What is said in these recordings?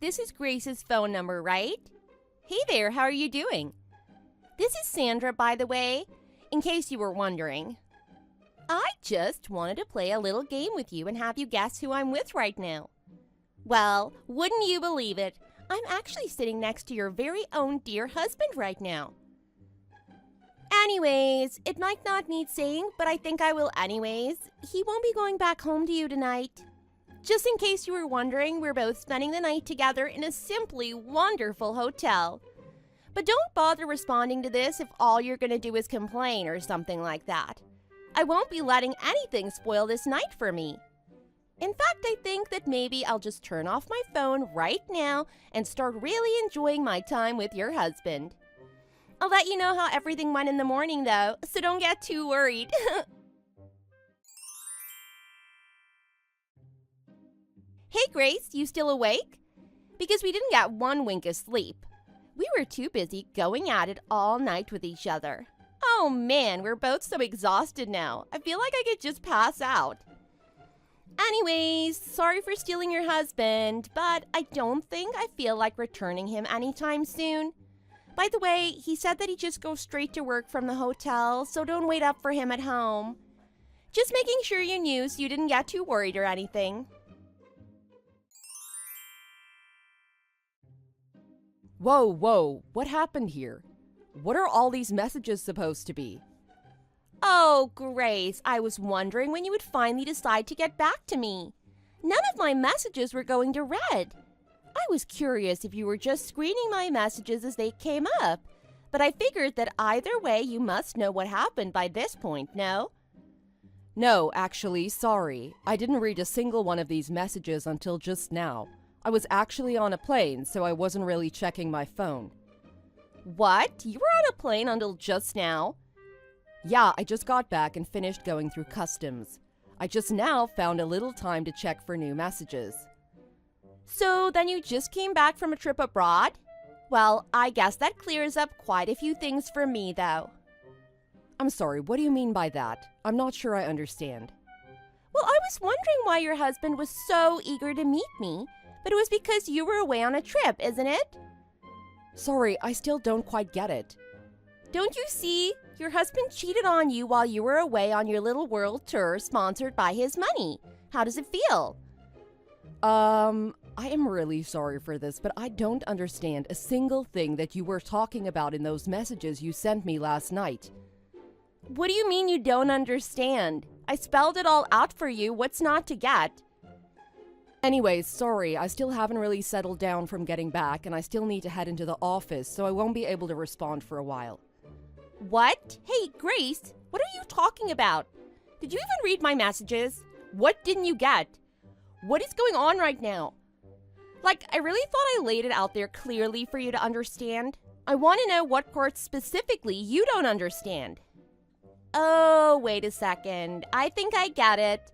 this is Grace's phone number, right? Hey there, how are you doing? This is Sandra, by the way, in case you were wondering. I just wanted to play a little game with you and have you guess who I'm with right now. Well, wouldn't you believe it? I'm actually sitting next to your very own dear husband right now. Anyways, it might not need saying, but I think I will anyways. He won't be going back home to you tonight. Just in case you were wondering, we're both spending the night together in a simply wonderful hotel. But don't bother responding to this if all you're going to do is complain or something like that. I won't be letting anything spoil this night for me. In fact, I think that maybe I'll just turn off my phone right now and start really enjoying my time with your husband. I'll let you know how everything went in the morning, though, so don't get too worried. Hey, Grace, you still awake? Because we didn't get one wink of sleep. We were too busy going at it all night with each other. Oh man, we're both so exhausted now. I feel like I could just pass out. Anyways, sorry for stealing your husband, but I don't think I feel like returning him anytime soon. By the way, he said that he just goes straight to work from the hotel, so don't wait up for him at home. Just making sure you knew so you didn't get too worried or anything. Whoa, what happened here? What are all these messages supposed to be? Oh, Grace, I was wondering when you would finally decide to get back to me. None of my messages were going to read. I was curious if you were just screening my messages as they came up, but I figured that either way you must know what happened by this point, no? No, actually, sorry. I didn't read a single one of these messages until just now. I was actually on a plane, so I wasn't really checking my phone. What? You were on a plane until just now? Yeah, I just got back and finished going through customs. I just now found a little time to check for new messages. So then you just came back from a trip abroad? Well, I guess that clears up quite a few things for me, though. I'm sorry, what do you mean by that? I'm not sure I understand. Well, I was wondering why your husband was so eager to meet me, but it was because you were away on a trip, isn't it? Sorry, I still don't quite get it. Don't you see? Your husband cheated on you while you were away on your little world tour sponsored by his money. How does it feel? I am really sorry for this, but I don't understand a single thing that you were talking about in those messages you sent me last night. What do you mean you don't understand? I spelled it all out for you. What's not to get? Anyways, sorry, I still haven't really settled down from getting back, and I still need to head into the office, so I won't be able to respond for a while. What? Hey, Grace, what are you talking about? Did you even read my messages? What didn't you get? What is going on right now? Like, I really thought I laid it out there clearly for you to understand. I want to know what parts specifically you don't understand. Oh, wait a second. I think I get it.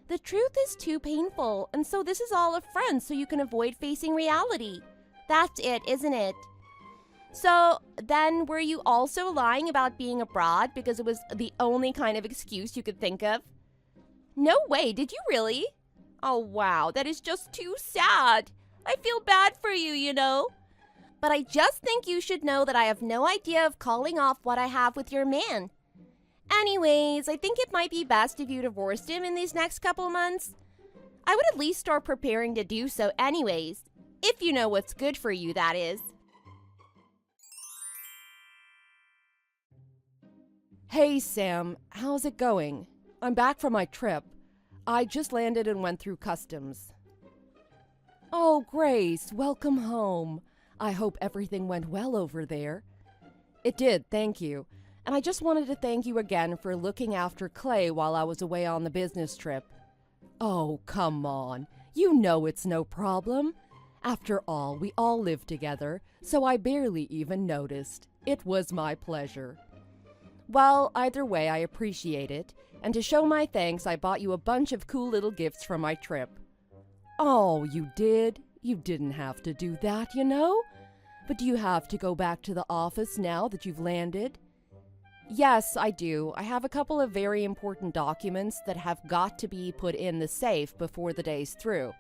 The truth is too painful, and so this is all a front so you can avoid facing reality. That's it, isn't it? So, then were you also lying about being abroad because it was the only kind of excuse you could think of? No way, did you really? Oh wow, that is just too sad. I feel bad for you, you know. But I just think you should know that I have no idea of calling off what I have with your man. Anyways, I think it might be best if you divorced him in these next couple months. I would at least start preparing to do so anyways. If you know what's good for you, that is. Hey, Sam, how's it going? I'm back from my trip. I just landed and went through customs. Oh, Grace, welcome home. I hope everything went well over there. It did, thank you. And I just wanted to thank you again for looking after Clay while I was away on the business trip. Oh, come on. You know it's no problem. After all, we all live together, so I barely even noticed. It was my pleasure. Well, either way, I appreciate it, and to show my thanks, I bought you a bunch of cool little gifts from my trip. Oh, you did? You didn't have to do that, you know? But do you have to go back to the office now that you've landed? Yes, I do. I have a couple of very important documents that have got to be put in the safe before the day's through.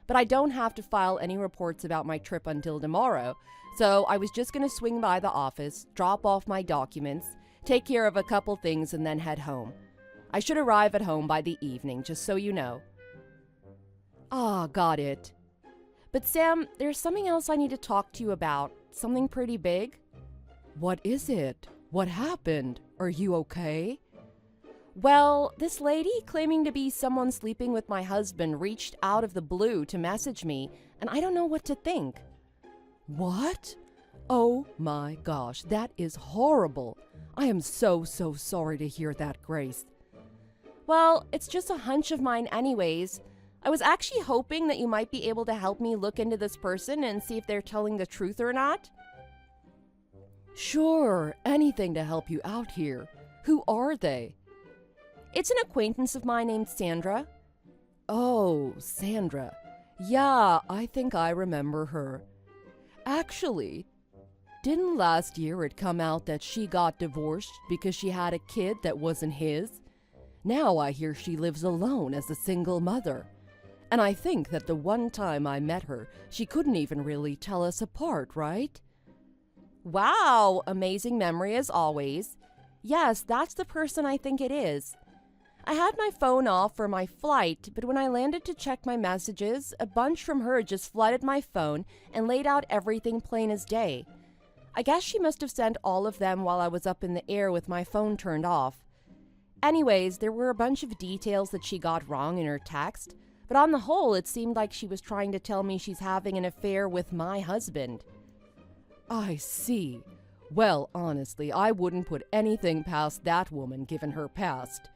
but I don't have to file any reports about my trip until tomorrow, so I was just going to swing by the office, drop off my documents, take care of a couple things, and then head home. I should arrive at home by the evening, just so you know. Ah, got it. But Sam, there's something else I need to talk to you about. Something pretty big. What is it? What happened? Are you okay? Well, this lady claiming to be someone sleeping with my husband reached out of the blue to message me, and I don't know what to think. What? Oh my gosh, that is horrible. I am so sorry to hear that, Grace. Well, it's just a hunch of mine anyways. I was actually hoping that you might be able to help me look into this person and see if they're telling the truth or not. Sure, anything to help you out here. Who are they? It's an acquaintance of mine named Sandra. Oh, Sandra. Yeah, I think I remember her. Actually, didn't last year it come out that she got divorced because she had a kid that wasn't his? Now I hear she lives alone as a single mother. And I think that the one time I met her, she couldn't even really tell us apart, right? Wow, amazing memory as always. Yes, that's the person I think it is. I had my phone off for my flight, but when I landed to check my messages, a bunch from her just flooded my phone and laid out everything plain as day. I guess she must have sent all of them while I was up in the air with my phone turned off. Anyways, there were a bunch of details that she got wrong in her text, but on the whole, it seemed like she was trying to tell me she's having an affair with my husband. I see. Well, honestly, I wouldn't put anything past that woman given her past.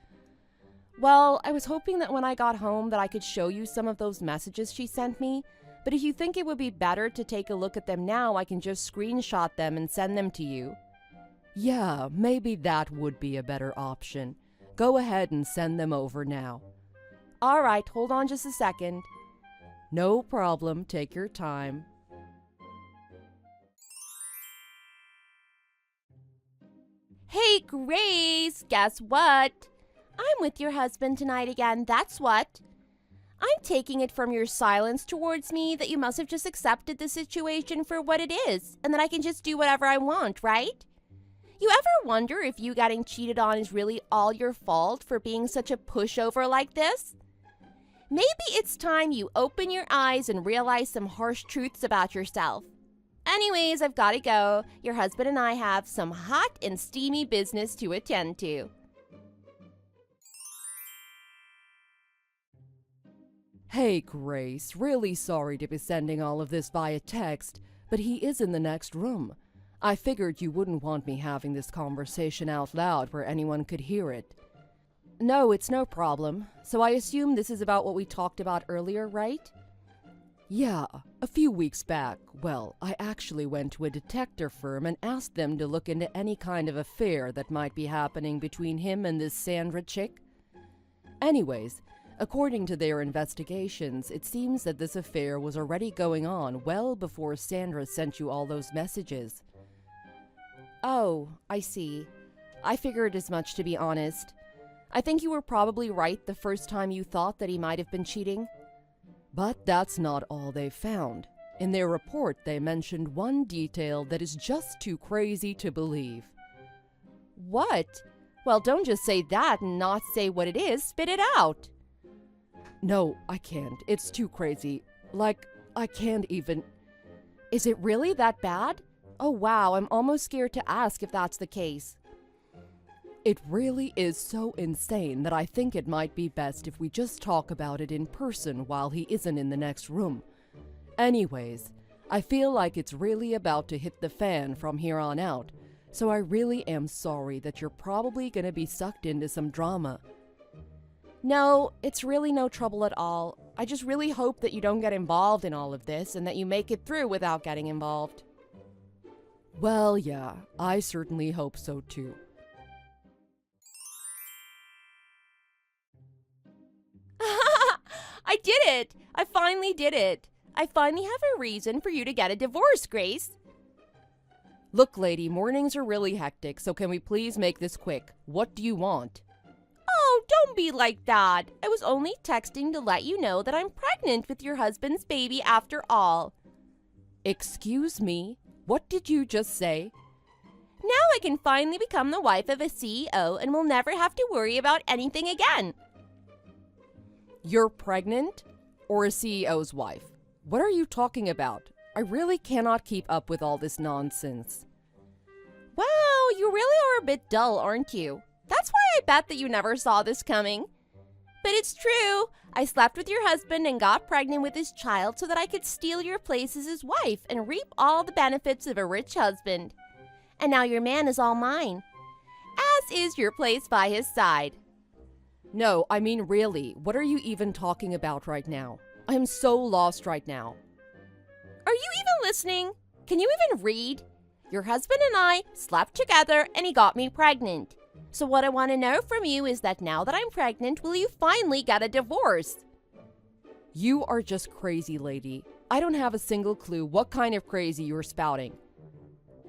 Well, I was hoping that when I got home that I could show you some of those messages she sent me, but if you think it would be better to take a look at them now, I can just screenshot them and send them to you. Yeah, maybe that would be a better option. Go ahead and send them over now. All right, hold on just a second. No problem, take your time. Hey, Grace, guess what? I'm with your husband tonight again, that's what. I'm taking it from your silence towards me that you must have just accepted the situation for what it is, and that I can just do whatever I want, right? You ever wonder if you getting cheated on is really all your fault for being such a pushover like this? Maybe it's time you open your eyes and realize some harsh truths about yourself. Anyways, I've got to go. Your husband and I have some hot and steamy business to attend to. Hey, Grace, really sorry to be sending all of this via text, but he is in the next room. I figured you wouldn't want me having this conversation out loud where anyone could hear it. No, it's no problem. So I assume this is about what we talked about earlier, right? Yeah, a few weeks back, well, I actually went to a detective firm and asked them to look into any kind of affair that might be happening between him and this Sandra chick. Anyways, according to their investigations, it seems that this affair was already going on well before Sandra sent you all those messages. Oh, I see. I figured as much, to be honest. I think you were probably right the first time you thought that he might have been cheating. But that's not all they found. In their report, they mentioned one detail that is just too crazy to believe. What? Well, don't just say that and not say what it is. Spit it out. No, I can't. It's too crazy. Like, I can't even... Is it really that bad? Oh, wow, I'm almost scared to ask if that's the case. It really is so insane that I think it might be best if we just talk about it in person while he isn't in the next room. Anyways, I feel like it's really about to hit the fan from here on out, so I really am sorry that you're probably going to be sucked into some drama. No, it's really no trouble at all. I just really hope that you don't get involved in all of this and that you make it through without getting involved. Well, yeah, I certainly hope so too. I did it! I finally did it! I finally have a reason for you to get a divorce, Grace. Look, lady, mornings are really hectic, so can we please make this quick? What do you want? Oh, don't be like that. I was only texting to let you know that I'm pregnant with your husband's baby after all. Excuse me? What did you just say? Now I can finally become the wife of a CEO and will never have to worry about anything again. You're pregnant? Or a CEO's wife? What are you talking about? I really cannot keep up with all this nonsense. Wow, you really are a bit dull, aren't you? That's why I bet that you never saw this coming. But it's true. I slept with your husband and got pregnant with his child so that I could steal your place as his wife and reap all the benefits of a rich husband. And now your man is all mine, as is your place by his side. No, I mean really, what are you even talking about right now? I am so lost right now. Are you even listening? Can you even read? Your husband and I slept together and he got me pregnant. So what I want to know from you is that now that I'm pregnant, will you finally get a divorce? You are just crazy, lady. I don't have a single clue what kind of crazy you're spouting.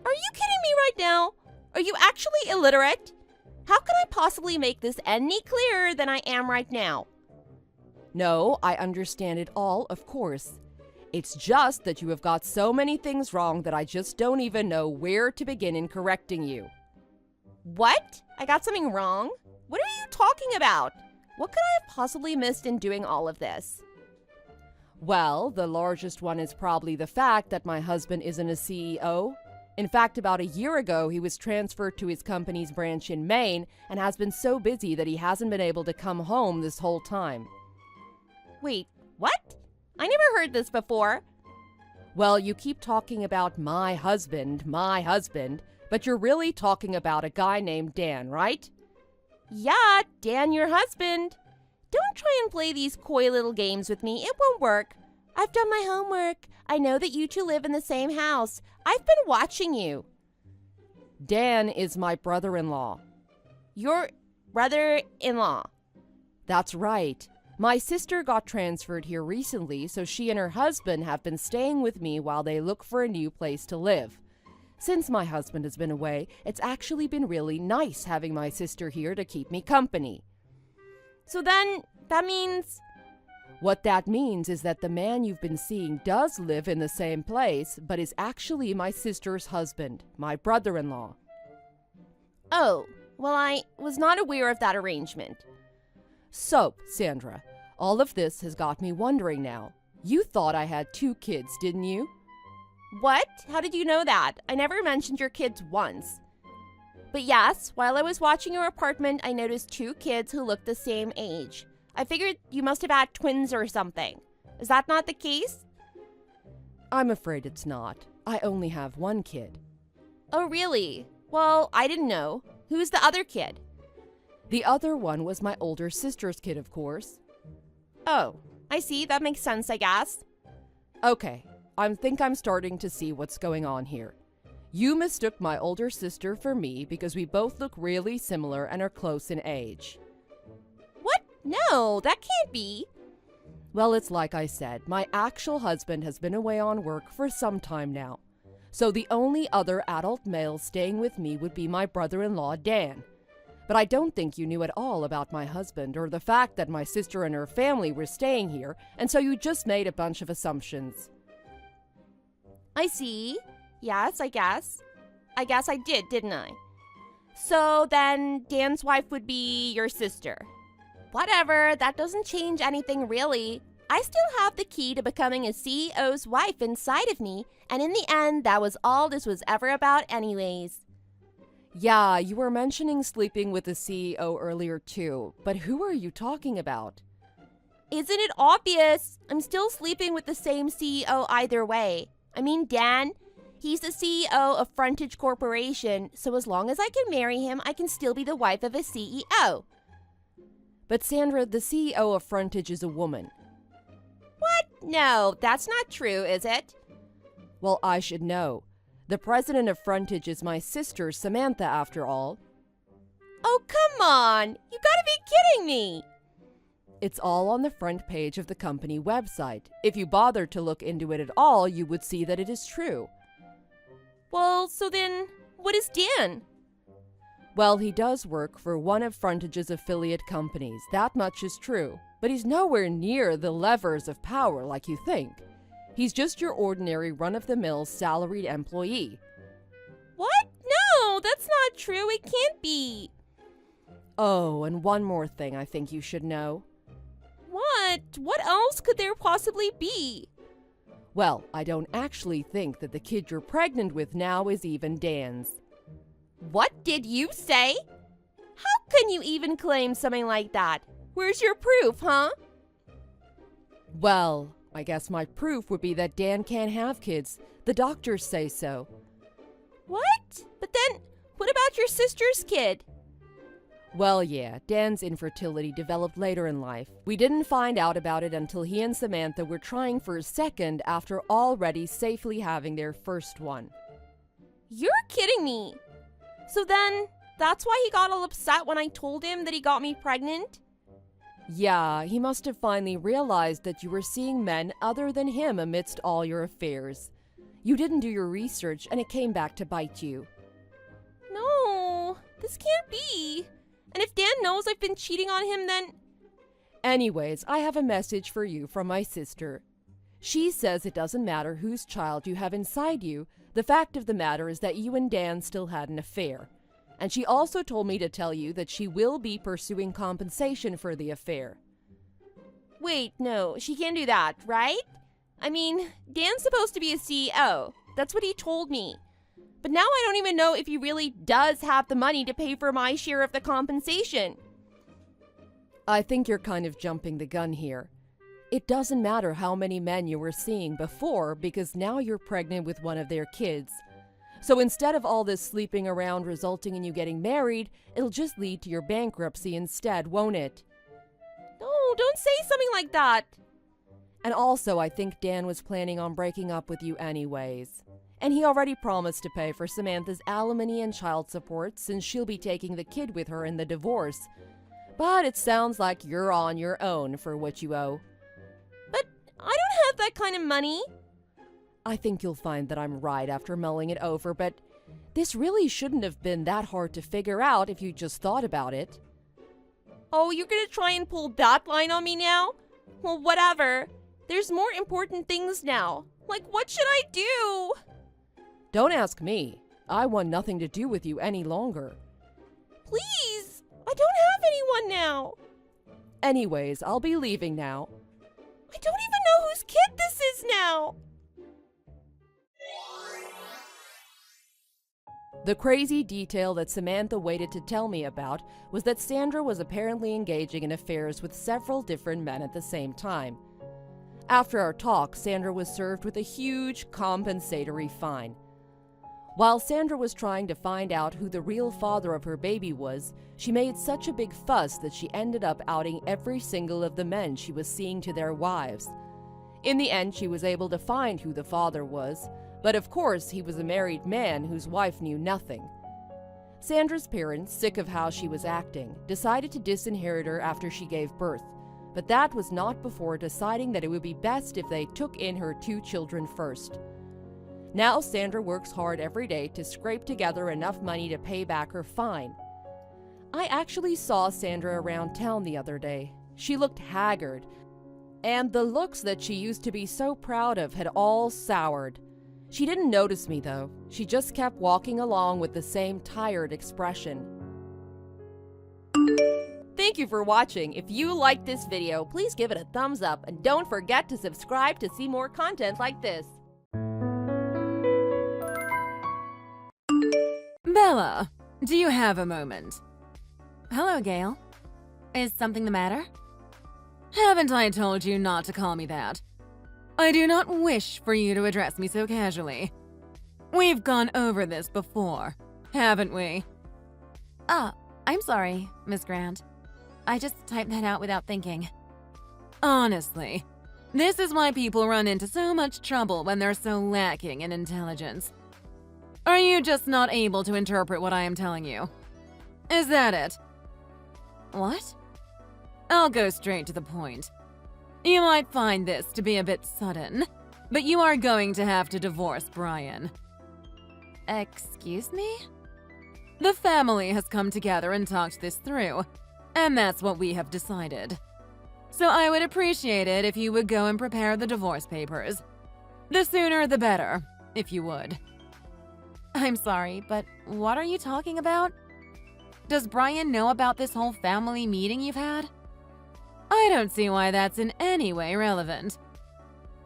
Are you kidding me right now? Are you actually illiterate? How can I possibly make this any clearer than I am right now? No, I understand it all, of course. It's just that you have got so many things wrong that I just don't even know where to begin in correcting you. What? I got something wrong? What are you talking about? What could I have possibly missed in doing all of this? Well, the largest one is probably the fact that my husband isn't a CEO. In fact, about a year ago, he was transferred to his company's branch in Maine and has been so busy that he hasn't been able to come home this whole time. Wait, what? I never heard this before. Well, you keep talking about my husband, but you're really talking about a guy named Dan, right? Yeah, Dan, your husband. Don't try and play these coy little games with me. It won't work. I've done my homework. I know that you two live in the same house. I've been watching you. Dan is my brother-in-law. Your brother-in-law? That's right. My sister got transferred here recently, so she and her husband have been staying with me while they look for a new place to live. Since my husband has been away, it's actually been really nice having my sister here to keep me company. So then, that means... What that means is that the man you've been seeing does live in the same place, but is actually my sister's husband, my brother-in-law. Oh, well, I was not aware of that arrangement. So, Sandra, all of this has got me wondering now. You thought I had 2 kids, didn't you? What? How did you know that? I never mentioned your kids once. But yes, while I was watching your apartment, I noticed 2 kids who looked the same age. I figured you must have had twins or something. Is that not the case? I'm afraid it's not. I only have 1 kid. Oh, really? Well, I didn't know. Who's the other kid? The other one was my older sister's kid, of course. Oh, I see. That makes sense, I guess. Okay, I think I'm starting to see what's going on here. You mistook my older sister for me because we both look really similar and are close in age. What? No, that can't be. Well, it's like I said, my actual husband has been away on work for some time now. So the only other adult male staying with me would be my brother-in-law, Dan. But I don't think you knew at all about my husband or the fact that my sister and her family were staying here, and so you just made a bunch of assumptions. I see. Yes, I guess. I guess I did, didn't I? So then Dan's wife would be your sister. Whatever, that doesn't change anything really. I still have the key to becoming a CEO's wife inside of me, and in the end, that was all this was ever about anyways. Yeah, you were mentioning sleeping with the CEO earlier too, but who are you talking about? Isn't it obvious? I'm still sleeping with the same CEO either way. I mean, Dan, he's the CEO of Frontage Corporation, so as long as I can marry him, I can still be the wife of a CEO. But Sandra, the CEO of Frontage is a woman. What? No, that's not true, is it? Well, I should know. The president of Frontage is my sister, Samantha, after all. Oh, come on! You gotta be kidding me! It's all on the front page of the company website. If you bothered to look into it at all, you would see that it is true. Well, so then, what is Dan? Well, he does work for one of Frontage's affiliate companies. That much is true. But he's nowhere near the levers of power like you think. He's just your ordinary run-of-the-mill salaried employee. What? No, that's not true. It can't be. Oh, and one more thing I think you should know. What? What else could there possibly be? Well, I don't actually think that the kid you're pregnant with now is even Dan's. What did you say? How can you even claim something like that? Where's your proof, huh? Well, I guess my proof would be that Dan can't have kids. The doctors say so. What? But then, what about your sister's kid? Well, yeah, Dan's infertility developed later in life. We didn't find out about it until he and Samantha were trying for a second after already safely having their first one. You're kidding me. So then, that's why he got all upset when I told him that he got me pregnant? Yeah, he must have finally realized that you were seeing men other than him amidst all your affairs. You didn't do your research and it came back to bite you. No, this can't be. And if Dan knows I've been cheating on him, then... Anyways, I have a message for you from my sister. She says it doesn't matter whose child you have inside you. The fact of the matter is that you and Dan still had an affair. And she also told me to tell you that she will be pursuing compensation for the affair. Wait, no, she can't do that, right? I mean, Dan's supposed to be a CEO. That's what he told me. But now I don't even know if he really does have the money to pay for my share of the compensation. I think you're kind of jumping the gun here. It doesn't matter how many men you were seeing before because now you're pregnant with one of their kids. So instead of all this sleeping around resulting in you getting married, it'll just lead to your bankruptcy instead, won't it? No, don't say something like that. And also, I think Dan was planning on breaking up with you anyways. And he already promised to pay for Samantha's alimony and child support since she'll be taking the kid with her in the divorce. But it sounds like you're on your own for what you owe. But I don't have that kind of money. I think you'll find that I'm right after mulling it over, but this really shouldn't have been that hard to figure out if you just thought about it. Oh, you're gonna try and pull that line on me now? Well, whatever. There's more important things now. Like, what should I do? Don't ask me. I want nothing to do with you any longer. Please! I don't have anyone now. Anyways, I'll be leaving now. I don't even know whose kid this is now. The crazy detail that Samantha waited to tell me about was that Sandra was apparently engaging in affairs with several different men at the same time. After our talk, Sandra was served with a huge compensatory fine. While Sandra was trying to find out who the real father of her baby was, she made such a big fuss that she ended up outing every single of the men she was seeing to their wives. In the end, she was able to find who the father was, but of course, he was a married man whose wife knew nothing. Sandra's parents, sick of how she was acting, decided to disinherit her after she gave birth, but that was not before deciding that it would be best if they took in her 2 children first. Now Sandra works hard every day to scrape together enough money to pay back her fine. I actually saw Sandra around town the other day. She looked haggard, and the looks that she used to be so proud of had all soured. She didn't notice me though. She just kept walking along with the same tired expression. Thank you for watching. If you liked this video, please give it a thumbs up and don't forget to subscribe to see more content like this. Bella, do you have a moment? Hello, Gail. Is something the matter? Haven't I told you not to call me that? I do not wish for you to address me so casually. We've gone over this before, haven't we? I'm sorry, Miss Grant. I just typed that out without thinking. Honestly, this is why people run into so much trouble when they're so lacking in intelligence. Are you just not able to interpret what I am telling you? Is that it? What? I'll go straight to the point. You might find this to be a bit sudden, but you are going to have to divorce Brian. Excuse me? The family has come together and talked this through, and that's what we have decided. So I would appreciate it if you would go and prepare the divorce papers. The sooner the better, if you would. I'm sorry, but what are you talking about? Does Brian know about this whole family meeting you've had? I don't see why that's in any way relevant.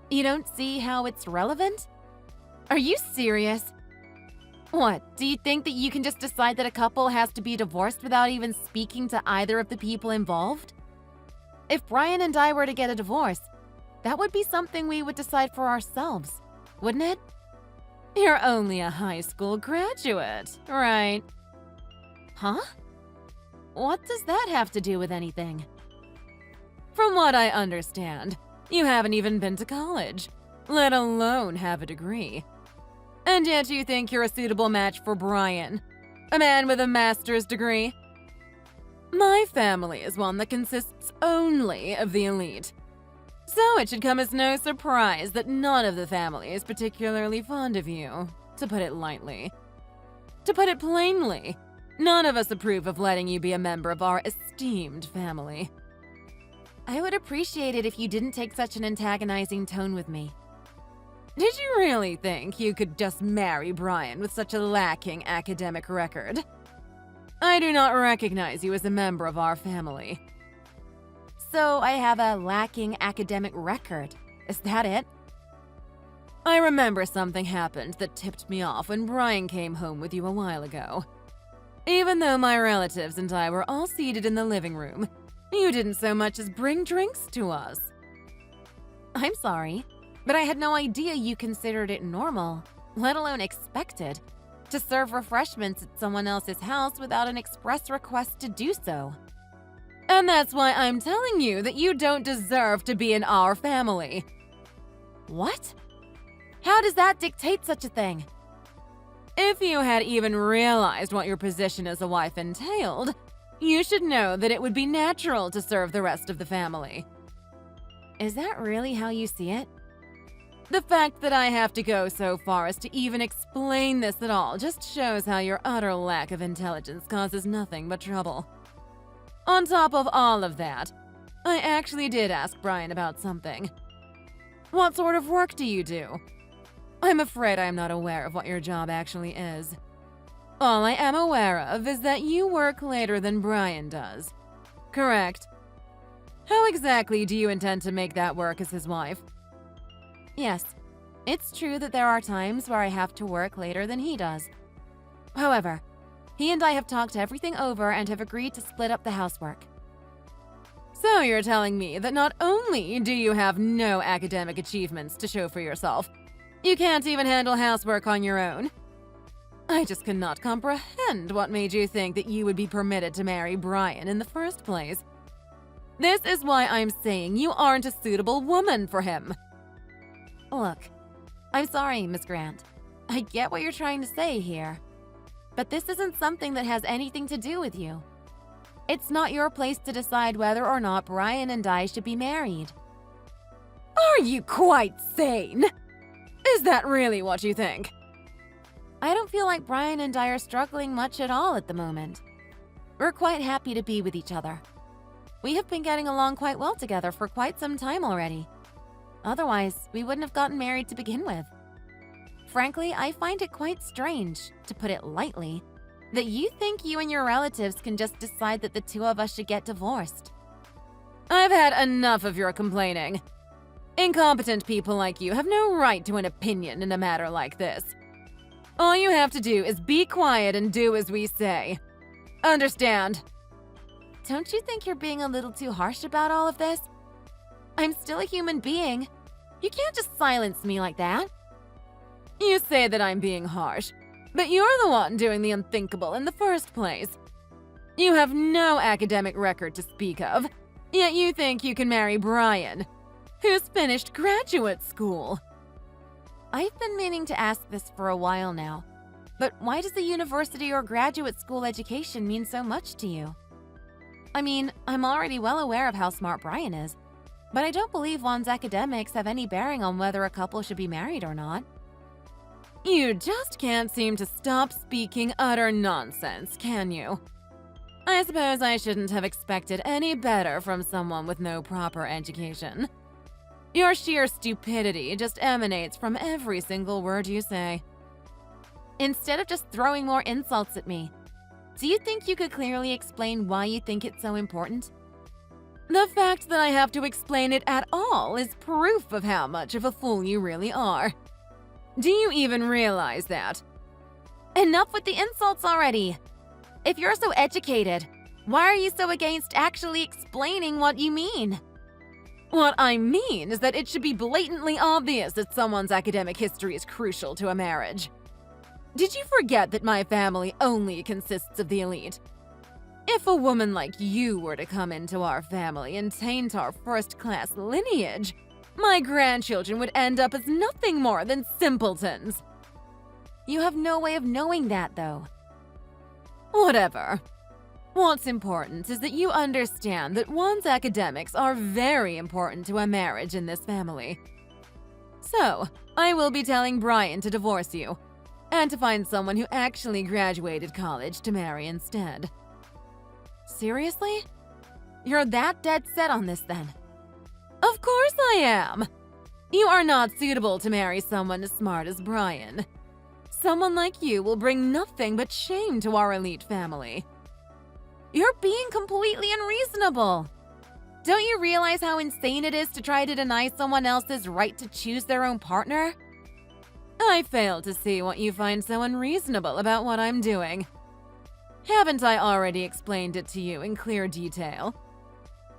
You don't see how it's relevant? Are you serious? What, do you think that you can just decide that a couple has to be divorced without even speaking to either of the people involved? If Brian and I were to get a divorce, that would be something we would decide for ourselves, wouldn't it? You're only a high school graduate, right? Huh? What does that have to do with anything? From what I understand, you haven't even been to college, let alone have a degree. And yet you think you're a suitable match for Brian, a man with a master's degree? My family is one that consists only of the elite. So it should come as no surprise that none of the family is particularly fond of you, to put it lightly. To put it plainly, none of us approve of letting you be a member of our esteemed family. I would appreciate it if you didn't take such an antagonizing tone with me. Did you really think you could just marry Brian with such a lacking academic record? I do not recognize you as a member of our family. So I have a lacking academic record. Is that it? I remember something happened that tipped me off when Brian came home with you a while ago. Even though my relatives and I were all seated in the living room, you didn't so much as bring drinks to us. I'm sorry, but I had no idea you considered it normal, let alone expected, to serve refreshments at someone else's house without an express request to do so. And that's why I'm telling you that you don't deserve to be in our family. What? How does that dictate such a thing? If you had even realized what your position as a wife entailed, you should know that it would be natural to serve the rest of the family. Is that really how you see it? The fact that I have to go so far as to even explain this at all just shows how your utter lack of intelligence causes nothing but trouble. On top of all of that, I actually did ask Brian about something. What sort of work do you do? I'm afraid I'm not aware of what your job actually is. All I am aware of is that you work later than Brian does. Correct? How exactly do you intend to make that work as his wife? Yes, it's true that there are times where I have to work later than he does. However, he and I have talked everything over and have agreed to split up the housework. So you're telling me that not only do you have no academic achievements to show for yourself, you can't even handle housework on your own? I just cannot comprehend what made you think that you would be permitted to marry Brian in the first place. This is why I'm saying you aren't a suitable woman for him. Look, I'm sorry, Miss Grant. I get what you're trying to say here. But this isn't something that has anything to do with you. It's not your place to decide whether or not Brian and I should be married. Are you quite sane? Is that really what you think? I don't feel like Brian and I are struggling much at all at the moment. We're quite happy to be with each other. We have been getting along quite well together for quite some time already. Otherwise, we wouldn't have gotten married to begin with. Frankly, I find it quite strange, to put it lightly, that you think you and your relatives can just decide that the two of us should get divorced. I've had enough of your complaining. Incompetent people like you have no right to an opinion in a matter like this. All you have to do is be quiet and do as we say. Understand? Don't you think you're being a little too harsh about all of this? I'm still a human being. You can't just silence me like that. You say that I'm being harsh, but you're the one doing the unthinkable in the first place. You have no academic record to speak of, yet you think you can marry Brian, who's finished graduate school. I've been meaning to ask this for a while now, but why does the university or graduate school education mean so much to you? I mean, I'm already well aware of how smart Brian is, but I don't believe one's academics have any bearing on whether a couple should be married or not. You just can't seem to stop speaking utter nonsense, can you? I suppose I shouldn't have expected any better from someone with no proper education. Your sheer stupidity just emanates from every single word you say. Instead of just throwing more insults at me, do you think you could clearly explain why you think it's so important? The fact that I have to explain it at all is proof of how much of a fool you really are. Do you even realize that? Enough with the insults already! If you're so educated, why are you so against actually explaining what you mean? What I mean is that it should be blatantly obvious that someone's academic history is crucial to a marriage. Did you forget that my family only consists of the elite? If a woman like you were to come into our family and taint our first-class lineage, my grandchildren would end up as nothing more than simpletons. You have no way of knowing that, though. Whatever. What's important is that you understand that one's academics are very important to a marriage in this family. So, I will be telling Brian to divorce you, and to find someone who actually graduated college to marry instead. Seriously? You're that dead set on this, then? Of course I am! You are not suitable to marry someone as smart as Brian. Someone like you will bring nothing but shame to our elite family. You're being completely unreasonable. Don't you realize how insane it is to try to deny someone else's right to choose their own partner? I fail to see what you find so unreasonable about what I'm doing. Haven't I already explained it to you in clear detail?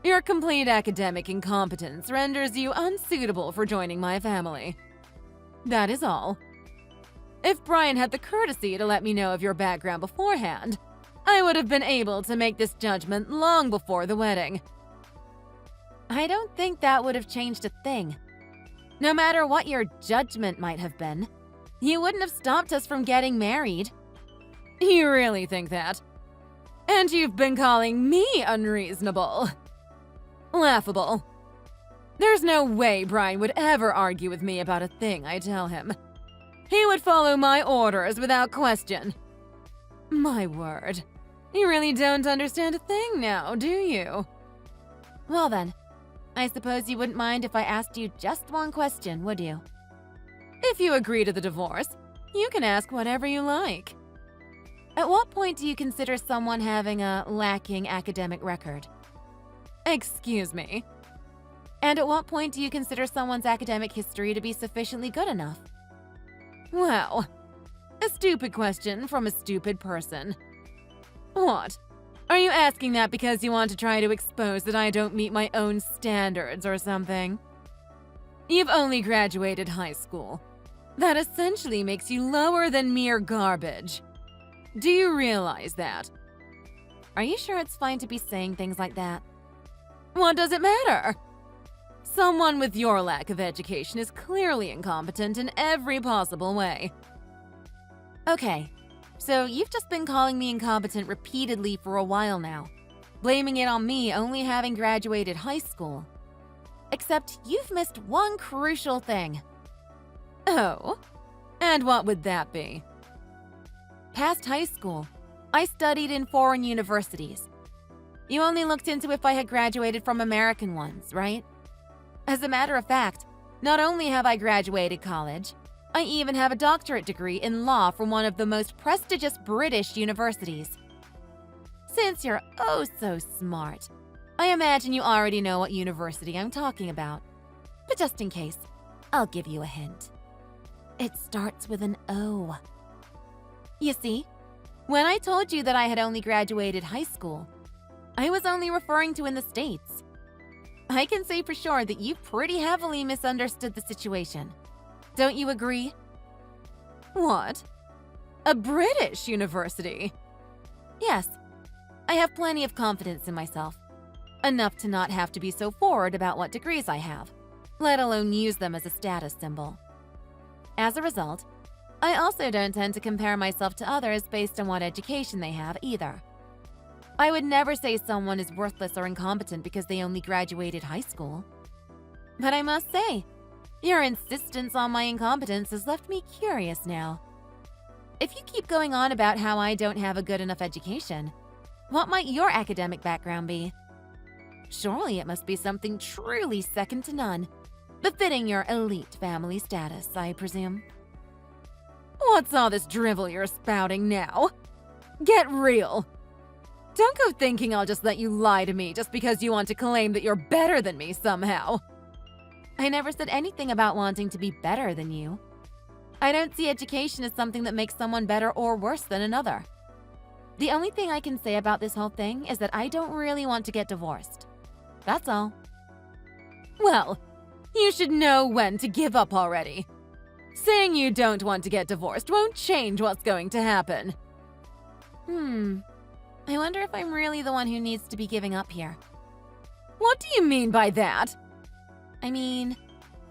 Your complete academic incompetence renders you unsuitable for joining my family. That is all. If Brian had the courtesy to let me know of your background beforehand, I would have been able to make this judgment long before the wedding. I don't think that would have changed a thing. No matter what your judgment might have been, you wouldn't have stopped us from getting married. You really think that? And you've been calling me unreasonable. Laughable. There's no way Brian would ever argue with me about a thing I tell him. He would follow my orders without question. My word. You really don't understand a thing now, do you? Well then, I suppose you wouldn't mind if I asked you just one question, would you? If you agree to the divorce, you can ask whatever you like. At what point do you consider someone having a lacking academic record? Excuse me? And at what point do you consider someone's academic history to be sufficiently good enough? Well, a stupid question from a stupid person. What? Are you asking that because you want to try to expose that I don't meet my own standards or something? You've only graduated high school. That essentially makes you lower than mere garbage. Do you realize that? Are you sure it's fine to be saying things like that? What does it matter? Someone with your lack of education is clearly incompetent in every possible way. Okay, so you've just been calling me incompetent repeatedly for a while now, blaming it on me only having graduated high school. Except you've missed one crucial thing. Oh? And what would that be? Past high school, I studied in foreign universities. You only looked into if I had graduated from American ones, right? As a matter of fact, not only have I graduated college, I even have a doctorate degree in law from one of the most prestigious British universities. Since you're oh so smart, I imagine you already know what university I'm talking about. But just in case, I'll give you a hint. It starts with an O. You see, when I told you that I had only graduated high school, I was only referring to in the States. I can say for sure that you pretty heavily misunderstood the situation. Don't you agree? What? A British university? Yes. I have plenty of confidence in myself. Enough to not have to be so forward about what degrees I have, let alone use them as a status symbol. As a result, I also don't tend to compare myself to others based on what education they have either. I would never say someone is worthless or incompetent because they only graduated high school. But I must say, Your insistence on my incompetence has left me curious now. If you keep going on about how I don't have a good enough education, what might your academic background be? Surely it must be something truly second to none, befitting your elite family status, I presume. What's all this drivel you're spouting now? Get real. Don't go thinking I'll just let you lie to me just because you want to claim that you're better than me somehow. I never said anything about wanting to be better than you. I don't see education as something that makes someone better or worse than another. The only thing I can say about this whole thing is that I don't really want to get divorced. That's all. Well, you should know when to give up already. Saying you don't want to get divorced won't change what's going to happen. I wonder if I'm really the one who needs to be giving up here. What do you mean by that? I mean,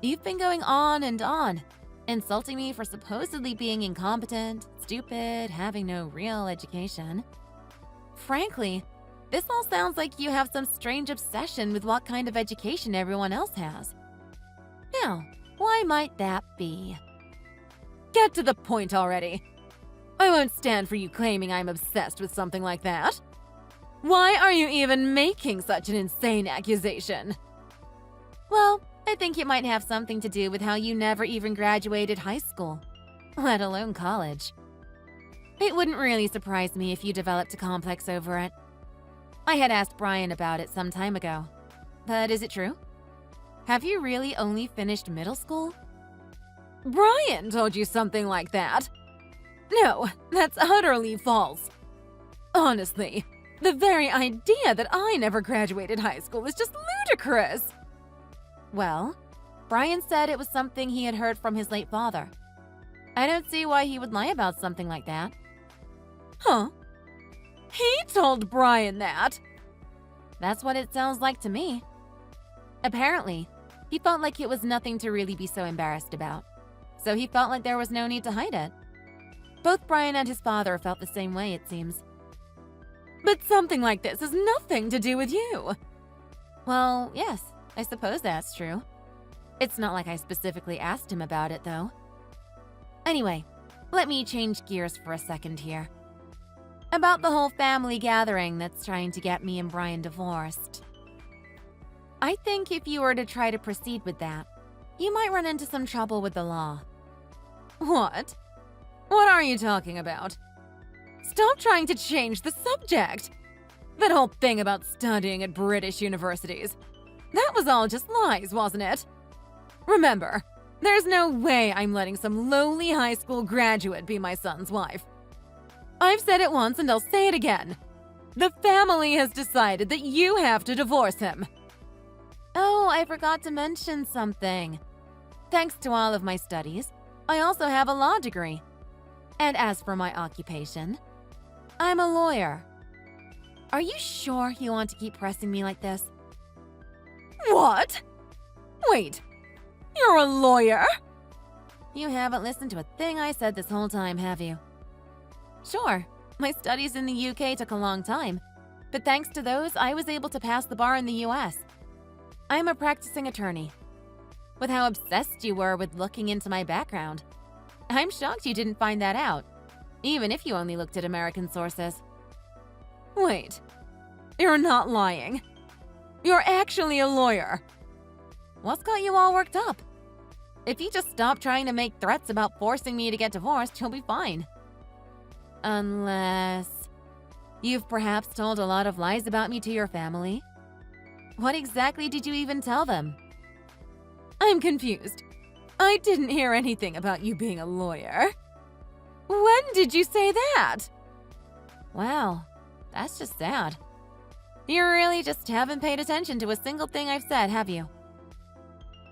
you've been going on and on, insulting me for supposedly being incompetent, stupid, having no real education. Frankly, this all sounds like you have some strange obsession with what kind of education everyone else has. Now, why might that be? Get to the point already. I won't stand for you claiming I'm obsessed with something like that. Why are you even making such an insane accusation? Well, I think it might have something to do with how you never even graduated high school, let alone college. It wouldn't really surprise me if you developed a complex over it. I had asked Brian about it some time ago. But is it true? Have you really only finished middle school? Brian told you something like that? No, that's utterly false. Honestly, the very idea that I never graduated high school is just ludicrous. Well, Brian said it was something he had heard from his late father. I don't see why he would lie about something like that. Huh? He told Brian that? That's what it sounds like to me. Apparently, he felt like it was nothing to really be so embarrassed about. So he felt like there was no need to hide it. Both Brian and his father felt the same way, it seems. But something like this has nothing to do with you. Well, yes, I suppose that's true. It's not like I specifically asked him about it, though. Anyway, let me change gears for a second here. About the whole family gathering that's trying to get me and Brian divorced. I think if you were to try to proceed with that, you might run into some trouble with the law. What? What are you talking about? Stop trying to change the subject. That whole thing about studying at British universities. That was all just lies, wasn't it? Remember, there's no way I'm letting some lowly high school graduate be my son's wife. I've said it once and I'll say it again. The family has decided that you have to divorce him. Oh, I forgot to mention something. Thanks to all of my studies, I also have a law degree. And as for my occupation, I'm a lawyer. Are you sure you want to keep pressing me like this? What? Wait, you're a lawyer? You haven't listened to a thing I said this whole time, have you? Sure, my studies in the UK took a long time, but thanks to those, I was able to pass the bar in the US. I'm a practicing attorney. With how obsessed you were with looking into my background, I'm shocked you didn't find that out, even if you only looked at American sources. Wait, you're not lying. You're actually a lawyer. What's got you all worked up? If you just stop trying to make threats about forcing me to get divorced, you'll be fine. Unless you've perhaps told a lot of lies about me to your family. What exactly did you even tell them? I'm confused. I didn't hear anything about you being a lawyer. When did you say that? Wow, that's just sad. You really just haven't paid attention to a single thing I've said, have you?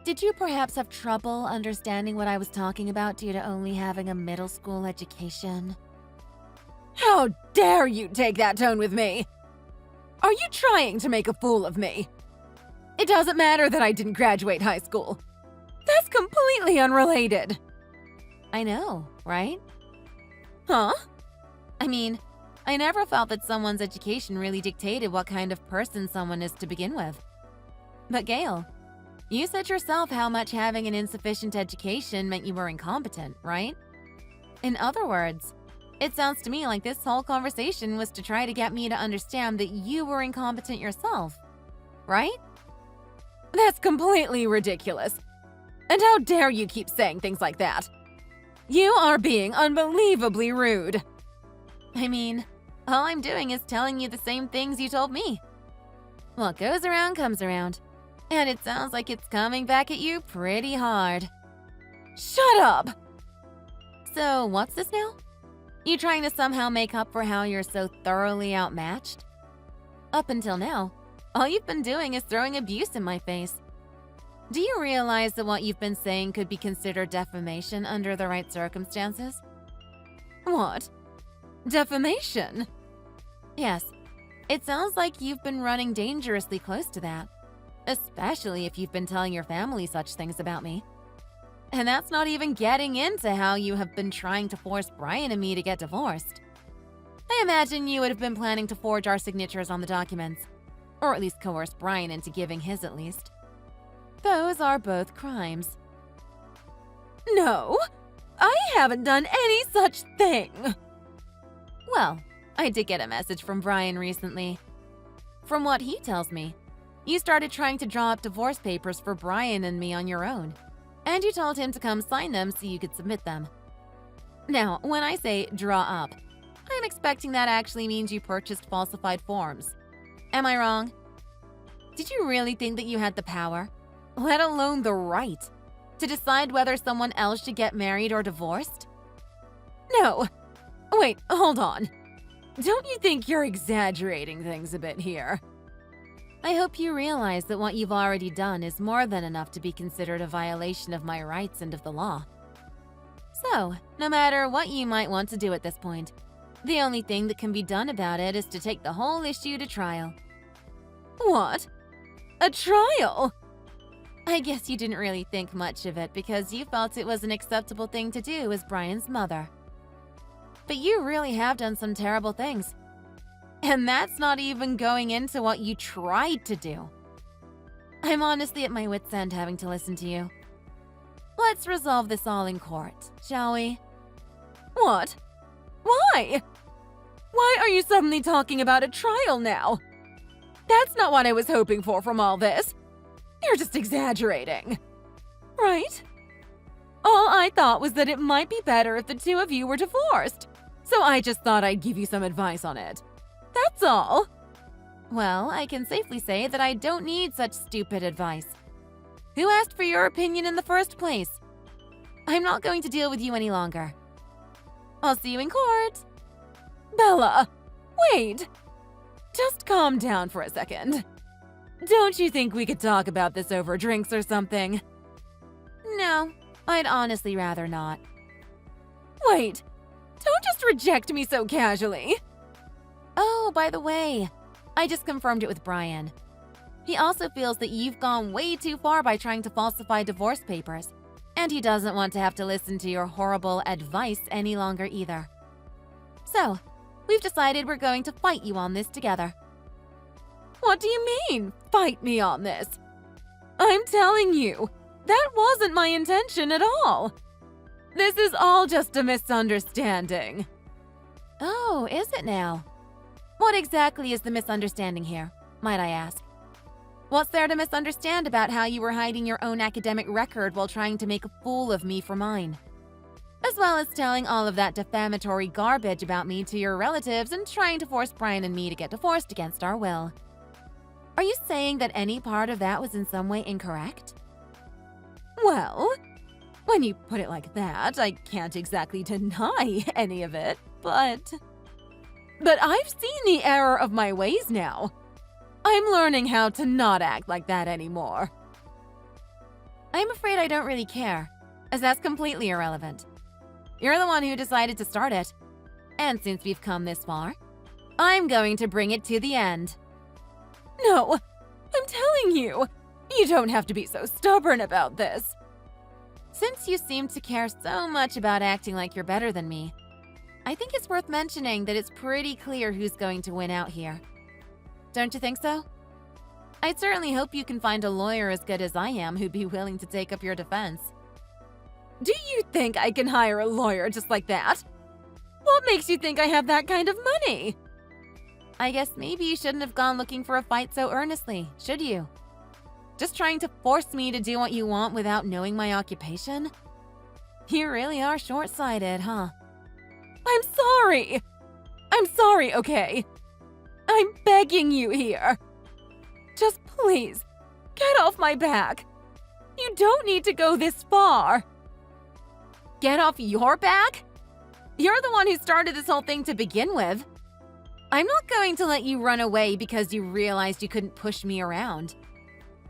Did you perhaps have trouble understanding what I was talking about due to only having a middle school education? How dare you take that tone with me? Are you trying to make a fool of me? It doesn't matter that I didn't graduate high school. That's completely unrelated. I know, right? Huh? I mean, I never felt that someone's education really dictated what kind of person someone is to begin with. But Gail, You said yourself how much having an insufficient education meant you were incompetent, right? In other words, it sounds to me like this whole conversation was to try to get me to understand that you were incompetent yourself, right? That's completely ridiculous. And how dare you keep saying things like that? You are being unbelievably rude. I mean, all I'm doing is telling you the same things you told me. What goes around comes around. And it sounds like it's coming back at you pretty hard. Shut up! So, what's this now? You trying to somehow make up for how you're so thoroughly outmatched? Up until now, all you've been doing is throwing abuse in my face. Do you realize that what you've been saying could be considered defamation under the right circumstances? What? Defamation? Yes. It sounds like you've been running dangerously close to that. Especially if you've been telling your family such things about me. And that's not even getting into how you have been trying to force Brian and me to get divorced. I imagine you would have been planning to forge our signatures on the documents. Or at least coerce Brian into giving his at least. Those are both crimes. No, I haven't done any such thing. Well, I did get a message from Brian recently. From what he tells me, you started trying to draw up divorce papers for Brian and me on your own, and you told him to come sign them so you could submit them. Now, when I say draw up, I'm expecting that actually means you purchased falsified forms. Am I wrong? Did you really think that you had the power, let alone the right, to decide whether someone else should get married or divorced? No. Wait, hold on. Don't you think you're exaggerating things a bit here? I hope you realize that what you've already done is more than enough to be considered a violation of my rights and of the law. So, no matter what you might want to do at this point, the only thing that can be done about it is to take the whole issue to trial. What? A trial? I guess you didn't really think much of it because you felt it was an acceptable thing to do as Brian's mother. But you really have done some terrible things. And that's not even going into what you tried to do. I'm honestly at my wit's end having to listen to you. Let's resolve this all in court, shall we? What? Why? Why are you suddenly talking about a trial now? That's not what I was hoping for from all this. You're just exaggerating. Right? All I thought was that it might be better if the two of you were divorced. So I just thought I'd give you some advice on it. That's all. Well, I can safely say that I don't need such stupid advice. Who asked for your opinion in the first place? I'm not going to deal with you any longer. I'll see you in court. Bella, wait. Just calm down for a second. Don't you think we could talk about this over drinks or something? No, I'd honestly rather not. Wait, don't just reject me so casually. Oh, by the way, I just confirmed it with Brian. He also feels that you've gone way too far by trying to falsify divorce papers, and he doesn't want to have to listen to your horrible advice any longer either. So, we've decided we're going to fight you on this together. What do you mean, fight me on this? I'm telling you, that wasn't my intention at all. This is all just a misunderstanding. Oh, is it now? What exactly is the misunderstanding here, might I ask? What's there to misunderstand about how you were hiding your own academic record while trying to make a fool of me for mine? As well as telling all of that defamatory garbage about me to your relatives and trying to force Brian and me to get divorced against our will. Are you saying that any part of that was in some way incorrect? Well, when you put it like that, I can't exactly deny any of it, but I've seen the error of my ways now. I'm learning how to not act like that anymore. I'm afraid I don't really care, as that's completely irrelevant. You're the one who decided to start it. And since we've come this far, I'm going to bring it to the end. No, I'm telling you, you don't have to be so stubborn about this. Since you seem to care so much about acting like you're better than me, I think it's worth mentioning that it's pretty clear who's going to win out here. Don't you think so? I certainly hope you can find a lawyer as good as I am who'd be willing to take up your defense. Do you think I can hire a lawyer just like that? What makes you think I have that kind of money? I guess maybe you shouldn't have gone looking for a fight so earnestly, should you? Just trying to force me to do what you want without knowing my occupation? You really are short-sighted, huh? I'm sorry, okay? I'm begging you here. Just please, get off my back. You don't need to go this far. Get off your back? You're the one who started this whole thing to begin with. I'm not going to let you run away because you realized you couldn't push me around.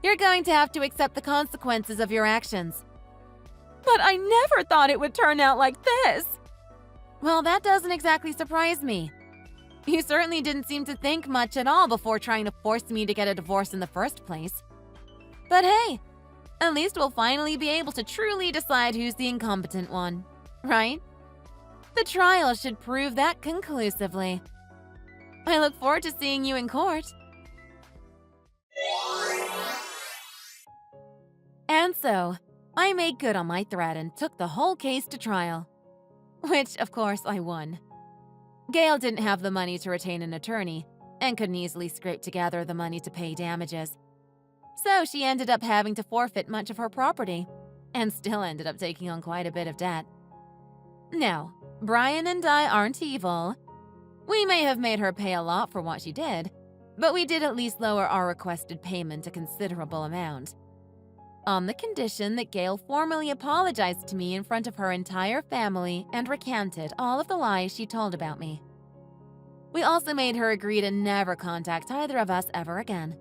You're going to have to accept the consequences of your actions. But I never thought it would turn out like this. Well, that doesn't exactly surprise me. You certainly didn't seem to think much at all before trying to force me to get a divorce in the first place. But hey, at least we'll finally be able to truly decide who's the incompetent one, right? The trial should prove that conclusively. I look forward to seeing you in court. And so, I made good on my threat and took the whole case to trial. Which, of course, I won. Gail didn't have the money to retain an attorney and couldn't easily scrape together the money to pay damages. So she ended up having to forfeit much of her property and still ended up taking on quite a bit of debt. Now, Brian and I aren't evil. We may have made her pay a lot for what she did, but we did at least lower our requested payment a considerable amount. On the condition that Gail formally apologized to me in front of her entire family and recanted all of the lies she told about me. We also made her agree to never contact either of us ever again.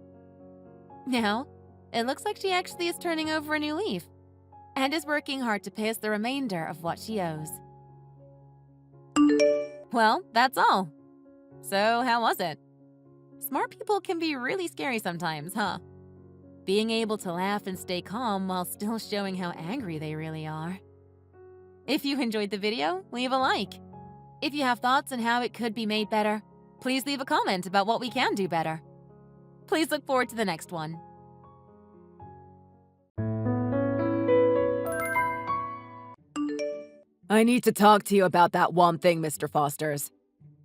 Now, it looks like she actually is turning over a new leaf and is working hard to pay us the remainder of what she owes. Well, that's all. So, how was it? Smart people can be really scary sometimes, huh? Being able to laugh and stay calm while still showing how angry they really are. If you enjoyed the video, leave a like. If you have thoughts on how it could be made better, please leave a comment about what we can do better. Please look forward to the next one. I need to talk to you about that one thing, Mr. Fosters.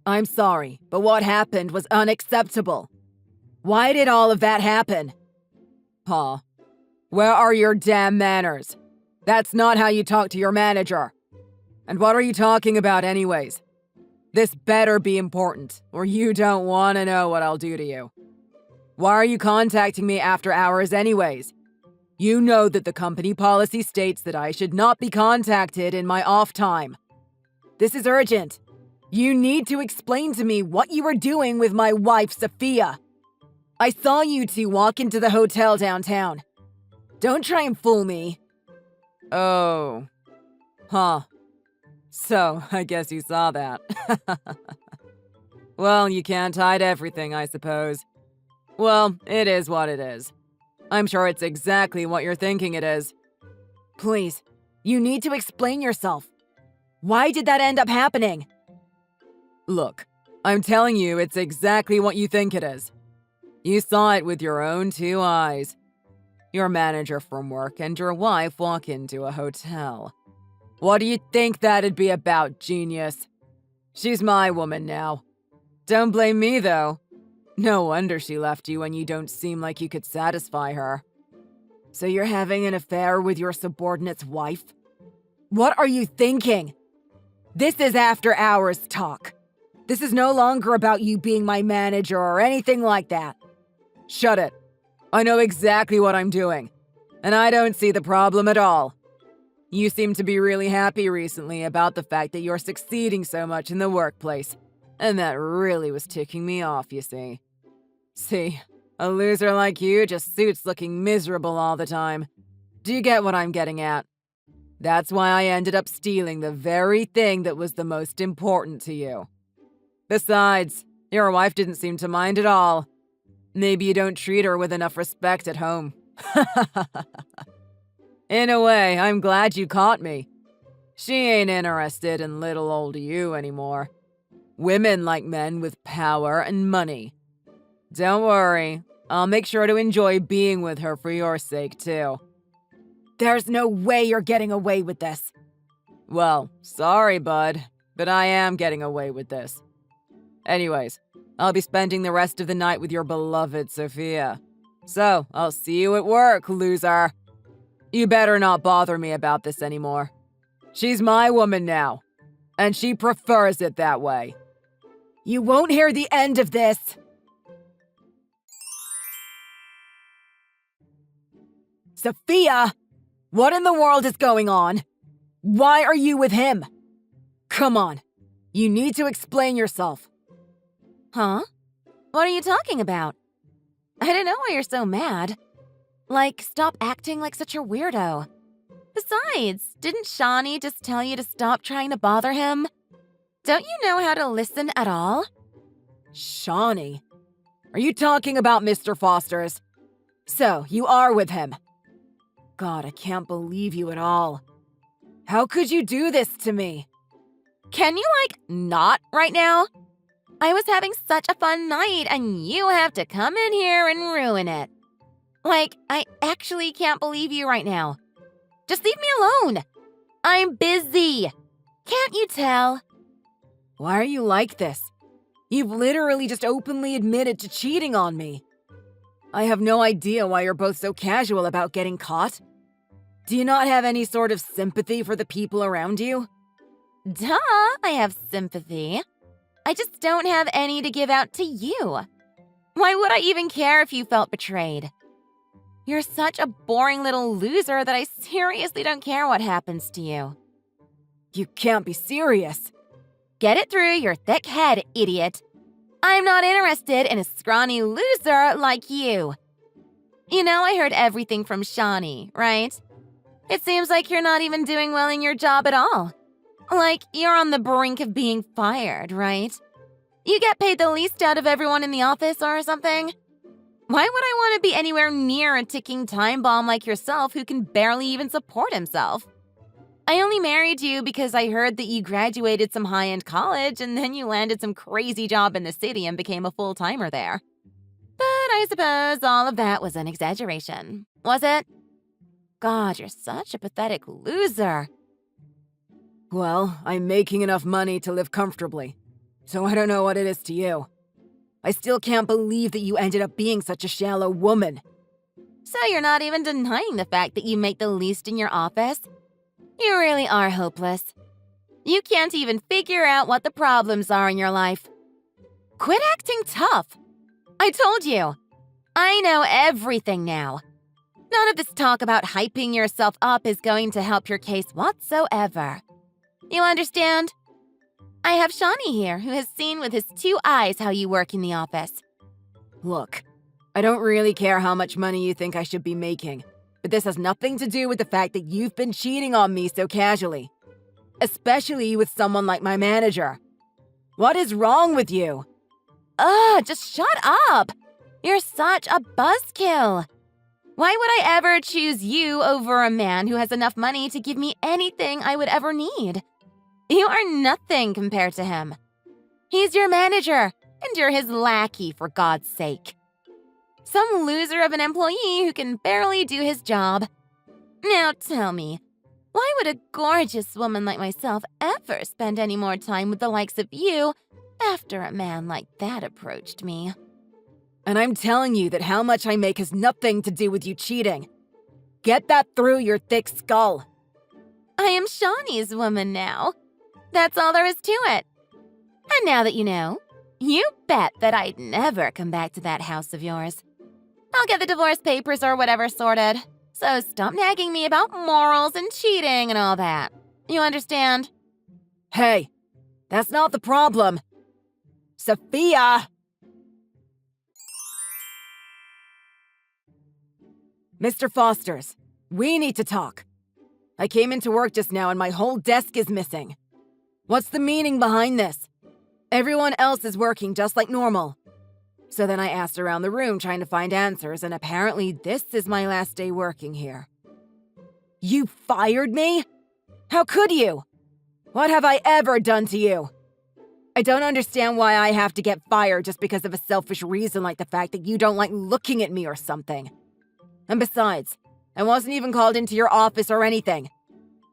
I'm sorry, but what happened was unacceptable. Why did all of that happen? Huh? Where are your damn manners? That's not how you talk to your manager. And what are you talking about anyways? This better be important, or you don't want to know what I'll do to you. Why are you contacting me after hours anyways? You know that the company policy states that I should not be contacted in my off time. This is urgent. You need to explain to me what you were doing with my wife, Sophia. I saw you two walk into the hotel downtown. Don't try and fool me. Oh. Huh. So, I guess you saw that. Well, you can't hide everything, I suppose. Well, it is what it is. I'm sure it's exactly what you're thinking it is. Please, you need to explain yourself. Why did that end up happening? Look, I'm telling you it's exactly what you think it is. You saw it with your own two eyes. Your manager from work and your wife walk into a hotel. What do you think that'd be about, genius? She's my woman now. Don't blame me, though. No wonder she left you when you don't seem like you could satisfy her. So you're having an affair with your subordinate's wife? What are you thinking? This is after hours talk. This is no longer about you being my manager or anything like that. Shut it. I know exactly what I'm doing, and I don't see the problem at all. You seem to be really happy recently about the fact that you're succeeding so much in the workplace, and that really was ticking me off, you see. See, a loser like you just suits looking miserable all the time. Do you get what I'm getting at? That's why I ended up stealing the very thing that was the most important to you. Besides, your wife didn't seem to mind at all. Maybe you don't treat her with enough respect at home. In a way, I'm glad you caught me. She ain't interested in little old you anymore. Women like men with power and money. Don't worry, I'll make sure to enjoy being with her for your sake, too. There's no way you're getting away with this. Well, sorry, bud, but I am getting away with this. Anyways, I'll be spending the rest of the night with your beloved Sophia. So, I'll see you at work, loser. You better not bother me about this anymore. She's my woman now, and she prefers it that way. You won't hear the end of this. Sophia! What in the world is going on? Why are you with him? Come on. You need to explain yourself. Huh? What are you talking about? I don't know why you're so mad. Like, stop acting like such a weirdo. Besides, didn't Shawnee just tell you to stop trying to bother him? Don't you know how to listen at all? Shawnee? Are you talking about Mr. Foster's? So, you are with him. God, I can't believe you at all. How could you do this to me? Can you, not right now? I was having such a fun night, and you have to come in here and ruin it. I actually can't believe you right now. Just leave me alone. I'm busy. Can't you tell? Why are you like this? You've literally just openly admitted to cheating on me. I have no idea why you're both so casual about getting caught. Do you not have any sort of sympathy for the people around you? Duh, I have sympathy. I just don't have any to give out to you. Why would I even care if you felt betrayed? You're such a boring little loser that I seriously don't care what happens to you. You can't be serious. Get it through your thick head, idiot. I'm not interested in a scrawny loser like you. You know I heard everything from Shawnee, right? It seems like you're not even doing well in your job at all. Like, you're on the brink of being fired, right? You get paid the least out of everyone in the office or something? Why would I want to be anywhere near a ticking time bomb like yourself who can barely even support himself? I only married you because I heard that you graduated some high-end college and then you landed some crazy job in the city and became a full-timer there. But I suppose all of that was an exaggeration, was it? God, you're such a pathetic loser. Well, I'm making enough money to live comfortably, so I don't know what it is to you. I still can't believe that you ended up being such a shallow woman. So you're not even denying the fact that you make the least in your office? You really are hopeless. You can't even figure out what the problems are in your life. Quit acting tough. I told you. I know everything now. None of this talk about hyping yourself up is going to help your case whatsoever. You understand? I have Shawnee here, who has seen with his 2 eyes how you work in the office. Look, I don't really care how much money you think I should be making, but this has nothing to do with the fact that you've been cheating on me so casually. Especially with someone like my manager. What is wrong with you? Ugh, just shut up! You're such a buzzkill. Why would I ever choose you over a man who has enough money to give me anything I would ever need? You are nothing compared to him. He's your manager, and you're his lackey, for God's sake. Some loser of an employee who can barely do his job. Now tell me, why would a gorgeous woman like myself ever spend any more time with the likes of you after a man like that approached me? And I'm telling you that how much I make has nothing to do with you cheating. Get that through your thick skull. I am Shawnee's woman now. That's all there is to it. And now that you know, you bet that I'd never come back to that house of yours. I'll get the divorce papers or whatever sorted. So stop nagging me about morals and cheating and all that. You understand? Hey, that's not the problem. Sophia! Mr. Fosters, we need to talk. I came into work just now and my whole desk is missing. What's the meaning behind this? Everyone else is working just like normal. So then I asked around the room trying to find answers, and apparently this is my last day working here. You fired me? How could you? What have I ever done to you? I don't understand why I have to get fired just because of a selfish reason like the fact that you don't like looking at me or something. And besides, I wasn't even called into your office or anything.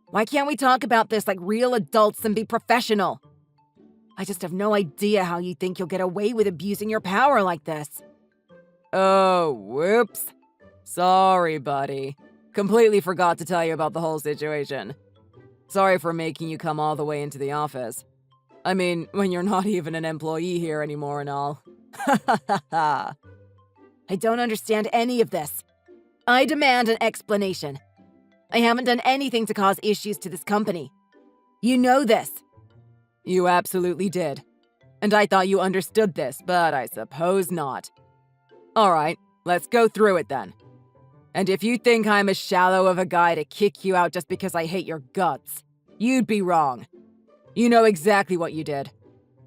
Why can't we talk about this like real adults and be professional? I just have no idea how you think you'll get away with abusing your power like this. Oh, whoops. Sorry, buddy. Completely forgot to tell you about the whole situation. Sorry for making you come all the way into the office. I mean, when you're not even an employee here anymore and all. Ha ha ha ha. I don't understand any of this. I demand an explanation. I haven't done anything to cause issues to this company. You know this. You absolutely did. And I thought you understood this, but I suppose not. Alright, let's go through it then. And if you think I'm as shallow of a guy to kick you out just because I hate your guts, you'd be wrong. You know exactly what you did.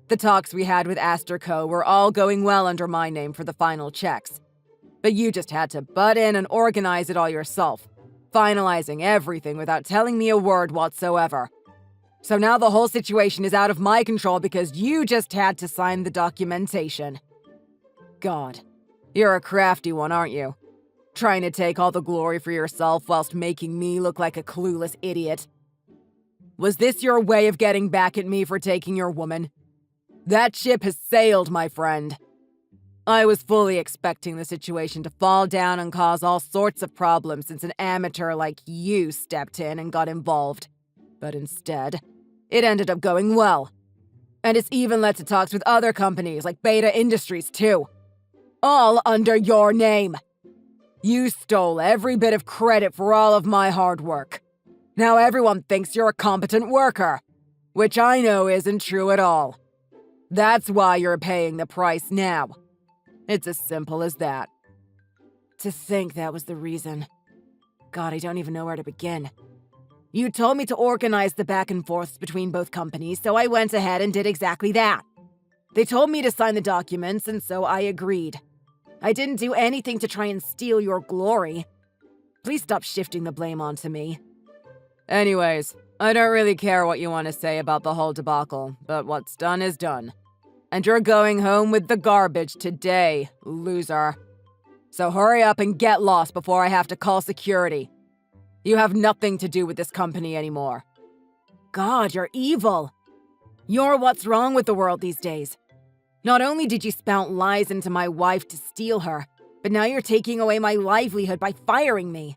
The talks we had with Astor Co. were all going well under my name for the final checks. But you just had to butt in and organize it all yourself, finalizing everything without telling me a word whatsoever. So now the whole situation is out of my control because you just had to sign the documentation. God, you're a crafty one, aren't you? Trying to take all the glory for yourself whilst making me look like a clueless idiot. Was this your way of getting back at me for taking your woman? That ship has sailed, my friend. I was fully expecting the situation to fall down and cause all sorts of problems since an amateur like you stepped in and got involved. But instead, it ended up going well. And it's even led to talks with other companies like Beta Industries too. All under your name. You stole every bit of credit for all of my hard work. Now everyone thinks you're a competent worker, which I know isn't true at all. That's why you're paying the price now. It's as simple as that. To think that was the reason. God, I don't even know where to begin. You told me to organize the back and forths between both companies, so I went ahead and did exactly that. They told me to sign the documents, and so I agreed. I didn't do anything to try and steal your glory. Please stop shifting the blame onto me. Anyways, I don't really care what you want to say about the whole debacle, but what's done is done. And you're going home with the garbage today, loser. So hurry up and get lost before I have to call security. You have nothing to do with this company anymore. God, you're evil. You're what's wrong with the world these days. Not only did you spout lies into my wife to steal her, but now you're taking away my livelihood by firing me.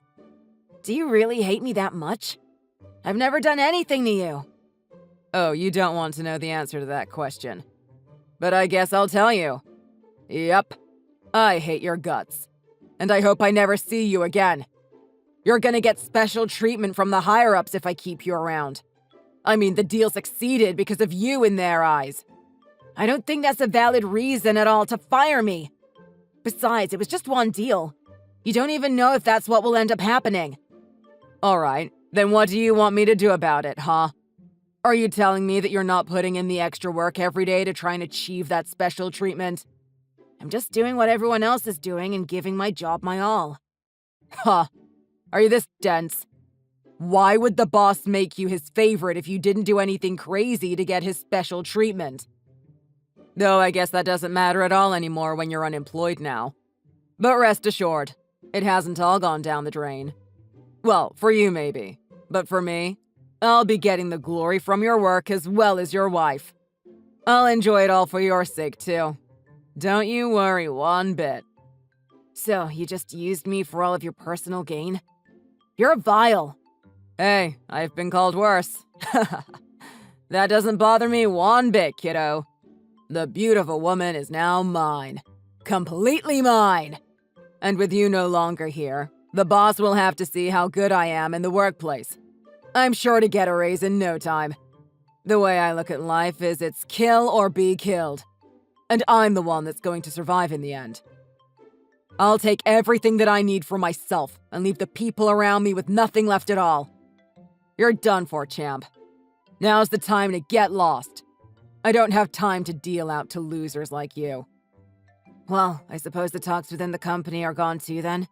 Do you really hate me that much? I've never done anything to you. Oh, you don't want to know the answer to that question. But I guess I'll tell you. Yep, I hate your guts. And I hope I never see you again. You're gonna get special treatment from the higher-ups if I keep you around. I mean, the deal succeeded because of you in their eyes. I don't think that's a valid reason at all to fire me. Besides, it was just one deal. You don't even know if that's what will end up happening. Alright, then what do you want me to do about it, huh? Are you telling me that you're not putting in the extra work every day to try and achieve that special treatment? I'm just doing what everyone else is doing and giving my job my all. Huh. Are you this dense? Why would the boss make you his favorite if you didn't do anything crazy to get his special treatment? Though I guess that doesn't matter at all anymore when you're unemployed now. But rest assured, it hasn't all gone down the drain. Well, for you maybe, but for me, I'll be getting the glory from your work as well as your wife. I'll enjoy it all for your sake, too. Don't you worry one bit. So, you just used me for all of your personal gain? You're vile. Hey, I've been called worse. That doesn't bother me one bit, kiddo. The beautiful woman is now mine. Completely mine. And with you no longer here, the boss will have to see how good I am in the workplace. I'm sure to get a raise in no time. The way I look at life is it's kill or be killed. And I'm the one that's going to survive in the end. I'll take everything that I need for myself and leave the people around me with nothing left at all. You're done for, champ. Now's the time to get lost. I don't have time to deal out to losers like you. Well, I suppose the talks within the company are gone too then.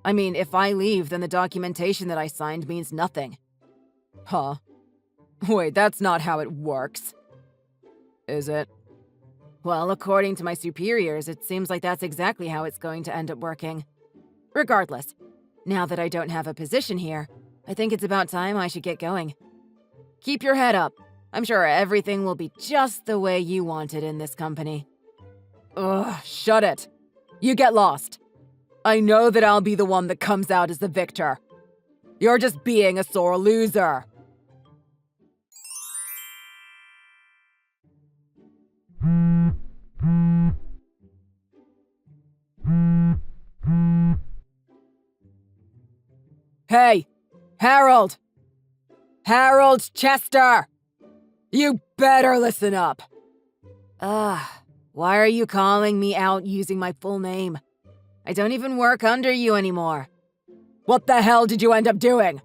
I mean, if I leave, then the documentation that I signed means nothing. Huh. Wait, that's not how it works. Is it? Well, according to my superiors, it seems like that's exactly how it's going to end up working. Regardless, now that I don't have a position here, I think it's about time I should get going. Keep your head up. I'm sure everything will be just the way you want it in this company. Ugh, shut it. You get lost. I know that I'll be the one that comes out as the victor. You're just being a sore loser. Hey, Harold! Harold Chester! You better listen up. Why are you calling me out using my full name? I don't even work under you anymore. What the hell did you end up doing?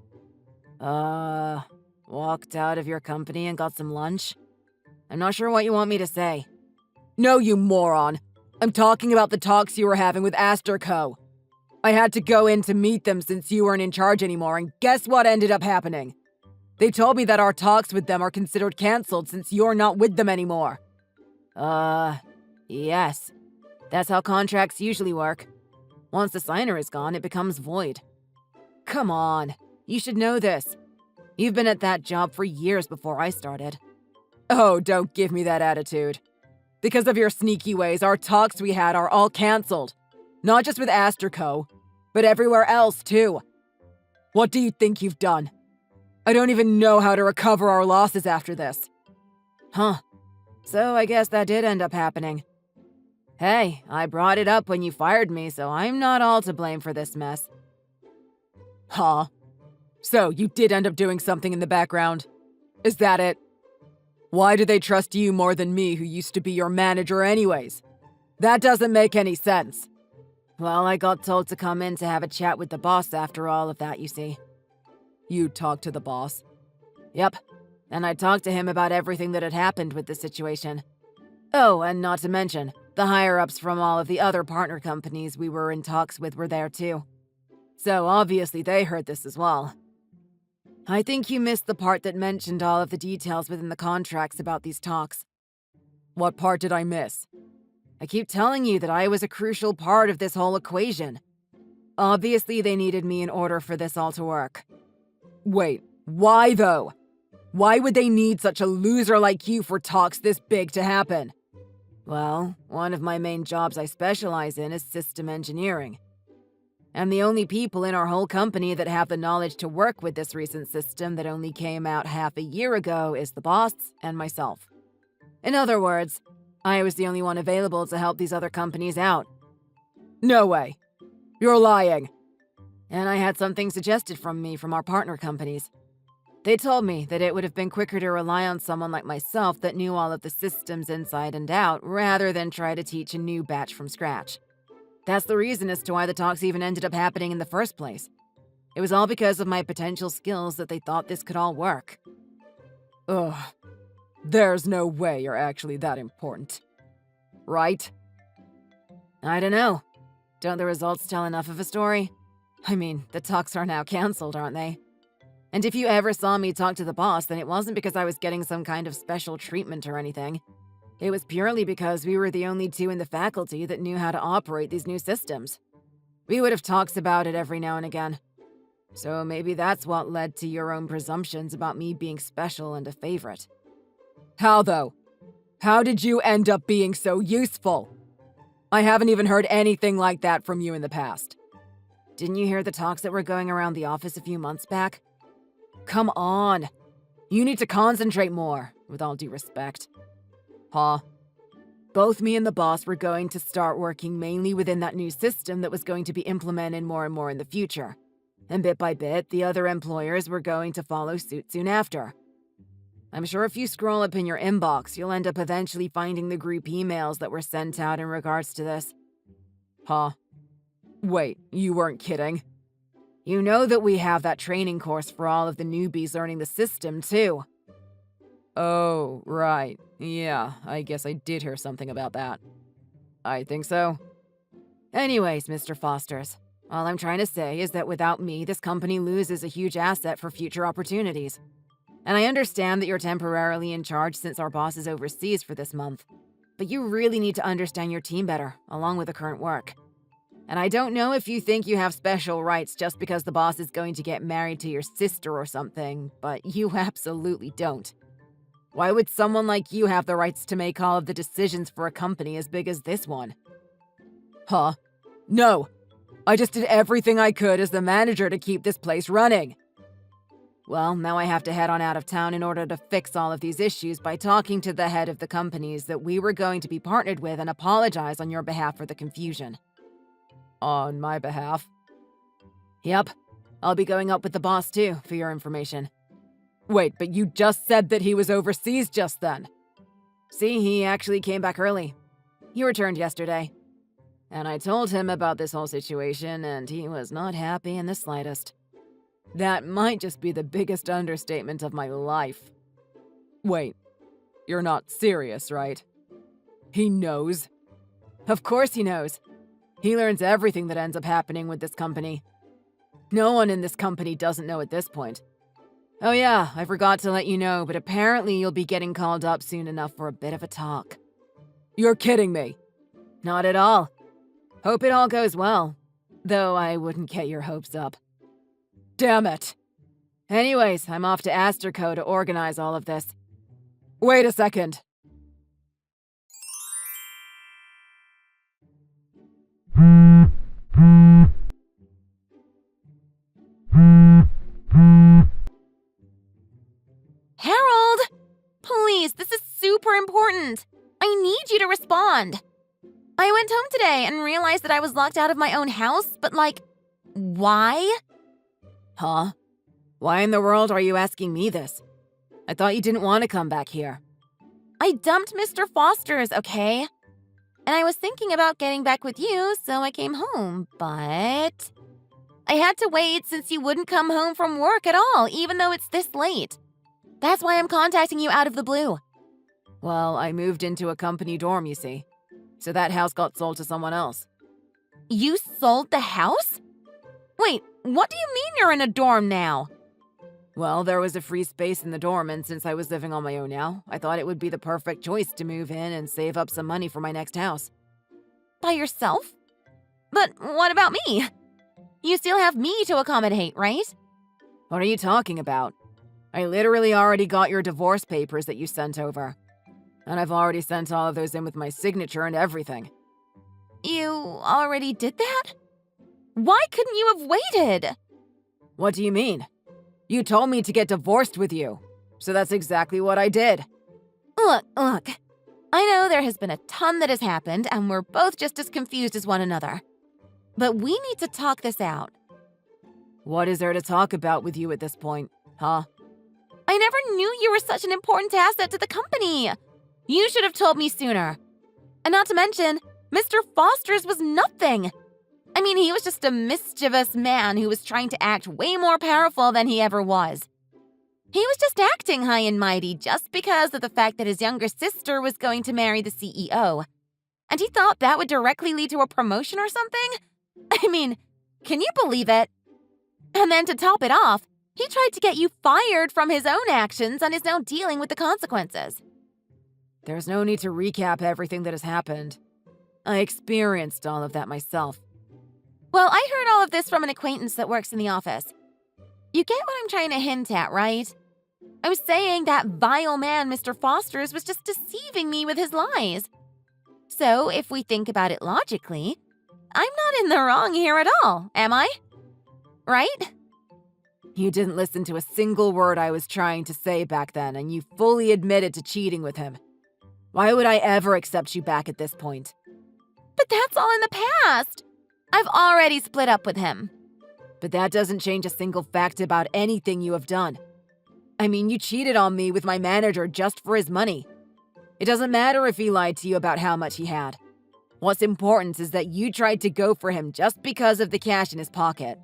Walked out of your company and got some lunch. I'm not sure what you want me to say. No, you moron. I'm talking about the talks you were having with Astor Co. I had to go in to meet them since you weren't in charge anymore, and guess what ended up happening? They told me that our talks with them are considered cancelled since you're not with them anymore. Yes. That's how contracts usually work. Once the signer is gone, it becomes void. Come on, you should know this. You've been at that job for years before I started. Oh, don't give me that attitude. Because of your sneaky ways, our talks we had are all cancelled. Not just with Astor Co., but everywhere else, too. What do you think you've done? I don't even know how to recover our losses after this. Huh. So I guess that did end up happening. Hey, I brought it up when you fired me, so I'm not all to blame for this mess. Huh? So you did end up doing something in the background? Is that it? Why do they trust you more than me, who used to be your manager anyways? That doesn't make any sense. Well, I got told to come in to have a chat with the boss after all of that, you see. You talked to the boss? Yep. And I talked to him about everything that had happened with the situation. Oh, and not to mention, the higher-ups from all of the other partner companies we were in talks with were there too. So obviously they heard this as well. I think you missed the part that mentioned all of the details within the contracts about these talks. What part did I miss? I keep telling you that I was a crucial part of this whole equation. Obviously, they needed me in order for this all to work. Wait, why though? Why would they need such a loser like you for talks this big to happen? Well, one of my main jobs I specialize in is system engineering. And the only people in our whole company that have the knowledge to work with this recent system that only came out half a year ago is the boss and myself. In other words, I was the only one available to help these other companies out. No way. You're lying. And I had something suggested from me from our partner companies. They told me that it would have been quicker to rely on someone like myself that knew all of the systems inside and out rather than try to teach a new batch from scratch. That's the reason as to why the talks even ended up happening in the first place. It was all because of my potential skills that they thought this could all work. Ugh. There's no way you're actually that important. Right? I don't know. Don't the results tell enough of a story? I mean, the talks are now cancelled, aren't they? And if you ever saw me talk to the boss, then it wasn't because I was getting some kind of special treatment or anything. It was purely because we were the only two in the faculty that knew how to operate these new systems. We would have talks about it every now and again. So maybe that's what led to your own presumptions about me being special and a favorite. How though? How did you end up being so useful? I haven't even heard anything like that from you in the past. Didn't you hear the talks that were going around the office a few months back? Come on. You need to concentrate more, with all due respect. Huh? Both me and the boss were going to start working mainly within that new system that was going to be implemented more and more in the future. And bit by bit, the other employers were going to follow suit soon after. I'm sure if you scroll up in your inbox, you'll end up eventually finding the group emails that were sent out in regards to this. Huh? Wait, you weren't kidding? You know that we have that training course for all of the newbies learning the system, too. Oh, right. Yeah, I guess I did hear something about that. I think so. Anyways, Mr. Fosters, all I'm trying to say is that without me, this company loses a huge asset for future opportunities. And I understand that you're temporarily in charge since our boss is overseas for this month. But you really need to understand your team better, along with the current work. And I don't know if you think you have special rights just because the boss is going to get married to your sister or something, but you absolutely don't. Why would someone like you have the rights to make all of the decisions for a company as big as this one? Huh? No! I just did everything I could as the manager to keep this place running. Well, now I have to head on out of town in order to fix all of these issues by talking to the head of the companies that we were going to be partnered with and apologize on your behalf for the confusion. On my behalf? Yep. I'll be going up with the boss too, for your information. Wait, but you just said that he was overseas just then. See, he actually came back early. He returned yesterday. And I told him about this whole situation, and he was not happy in the slightest. That might just be the biggest understatement of my life. Wait, you're not serious, right? He knows? Of course he knows. He learns everything that ends up happening with this company. No one in this company doesn't know at this point. Oh yeah, I forgot to let you know, but apparently you'll be getting called up soon enough for a bit of a talk. You're kidding me. Not at all. Hope it all goes well. Though I wouldn't get your hopes up. Damn it. Anyways, I'm off to Asterco to organize all of this. Wait a second. Harold! Please, this is super important. I need you to respond. I went home today and realized that I was locked out of my own house, but why? Huh? Why in the world are you asking me this? I thought you didn't want to come back here. I dumped Mr. Foster's, okay? And I was thinking about getting back with you, so I came home, but I had to wait since you wouldn't come home from work at all, even though it's this late. That's why I'm contacting you out of the blue. Well, I moved into a company dorm, you see. So that house got sold to someone else. You sold the house? Wait, what do you mean you're in a dorm now? Well, there was a free space in the dorm, and since I was living on my own now, I thought it would be the perfect choice to move in and save up some money for my next house. By yourself? But what about me? You still have me to accommodate, right? What are you talking about? I literally already got your divorce papers that you sent over. And I've already sent all of those in with my signature and everything. You already did that? Why couldn't you have waited? What do you mean? You told me to get divorced with you. So that's exactly what I did. Look. I know there has been a ton that has happened, and we're both just as confused as one another. But we need to talk this out. What is there to talk about with you at this point, huh? I never knew you were such an important asset to the company. You should have told me sooner. And not to mention, Mr. Foster's was nothing. I mean, he was just a mischievous man who was trying to act way more powerful than he ever was. He was just acting high and mighty just because of the fact that his younger sister was going to marry the CEO. And he thought that would directly lead to a promotion or something? I mean, can you believe it? And then to top it off, he tried to get you fired from his own actions and is now dealing with the consequences. There's no need to recap everything that has happened. I experienced all of that myself. Well, I heard all of this from an acquaintance that works in the office. You get what I'm trying to hint at, right? I was saying that vile man, Mr. Foster's, was just deceiving me with his lies. So, if we think about it logically, I'm not in the wrong here at all, am I? Right? You didn't listen to a single word I was trying to say back then, and you fully admitted to cheating with him. Why would I ever accept you back at this point? But that's all in the past. I've already split up with him. But that doesn't change a single fact about anything you have done. I mean, you cheated on me with my manager just for his money. It doesn't matter if he lied to you about how much he had. What's important is that you tried to go for him just because of the cash in his pocket.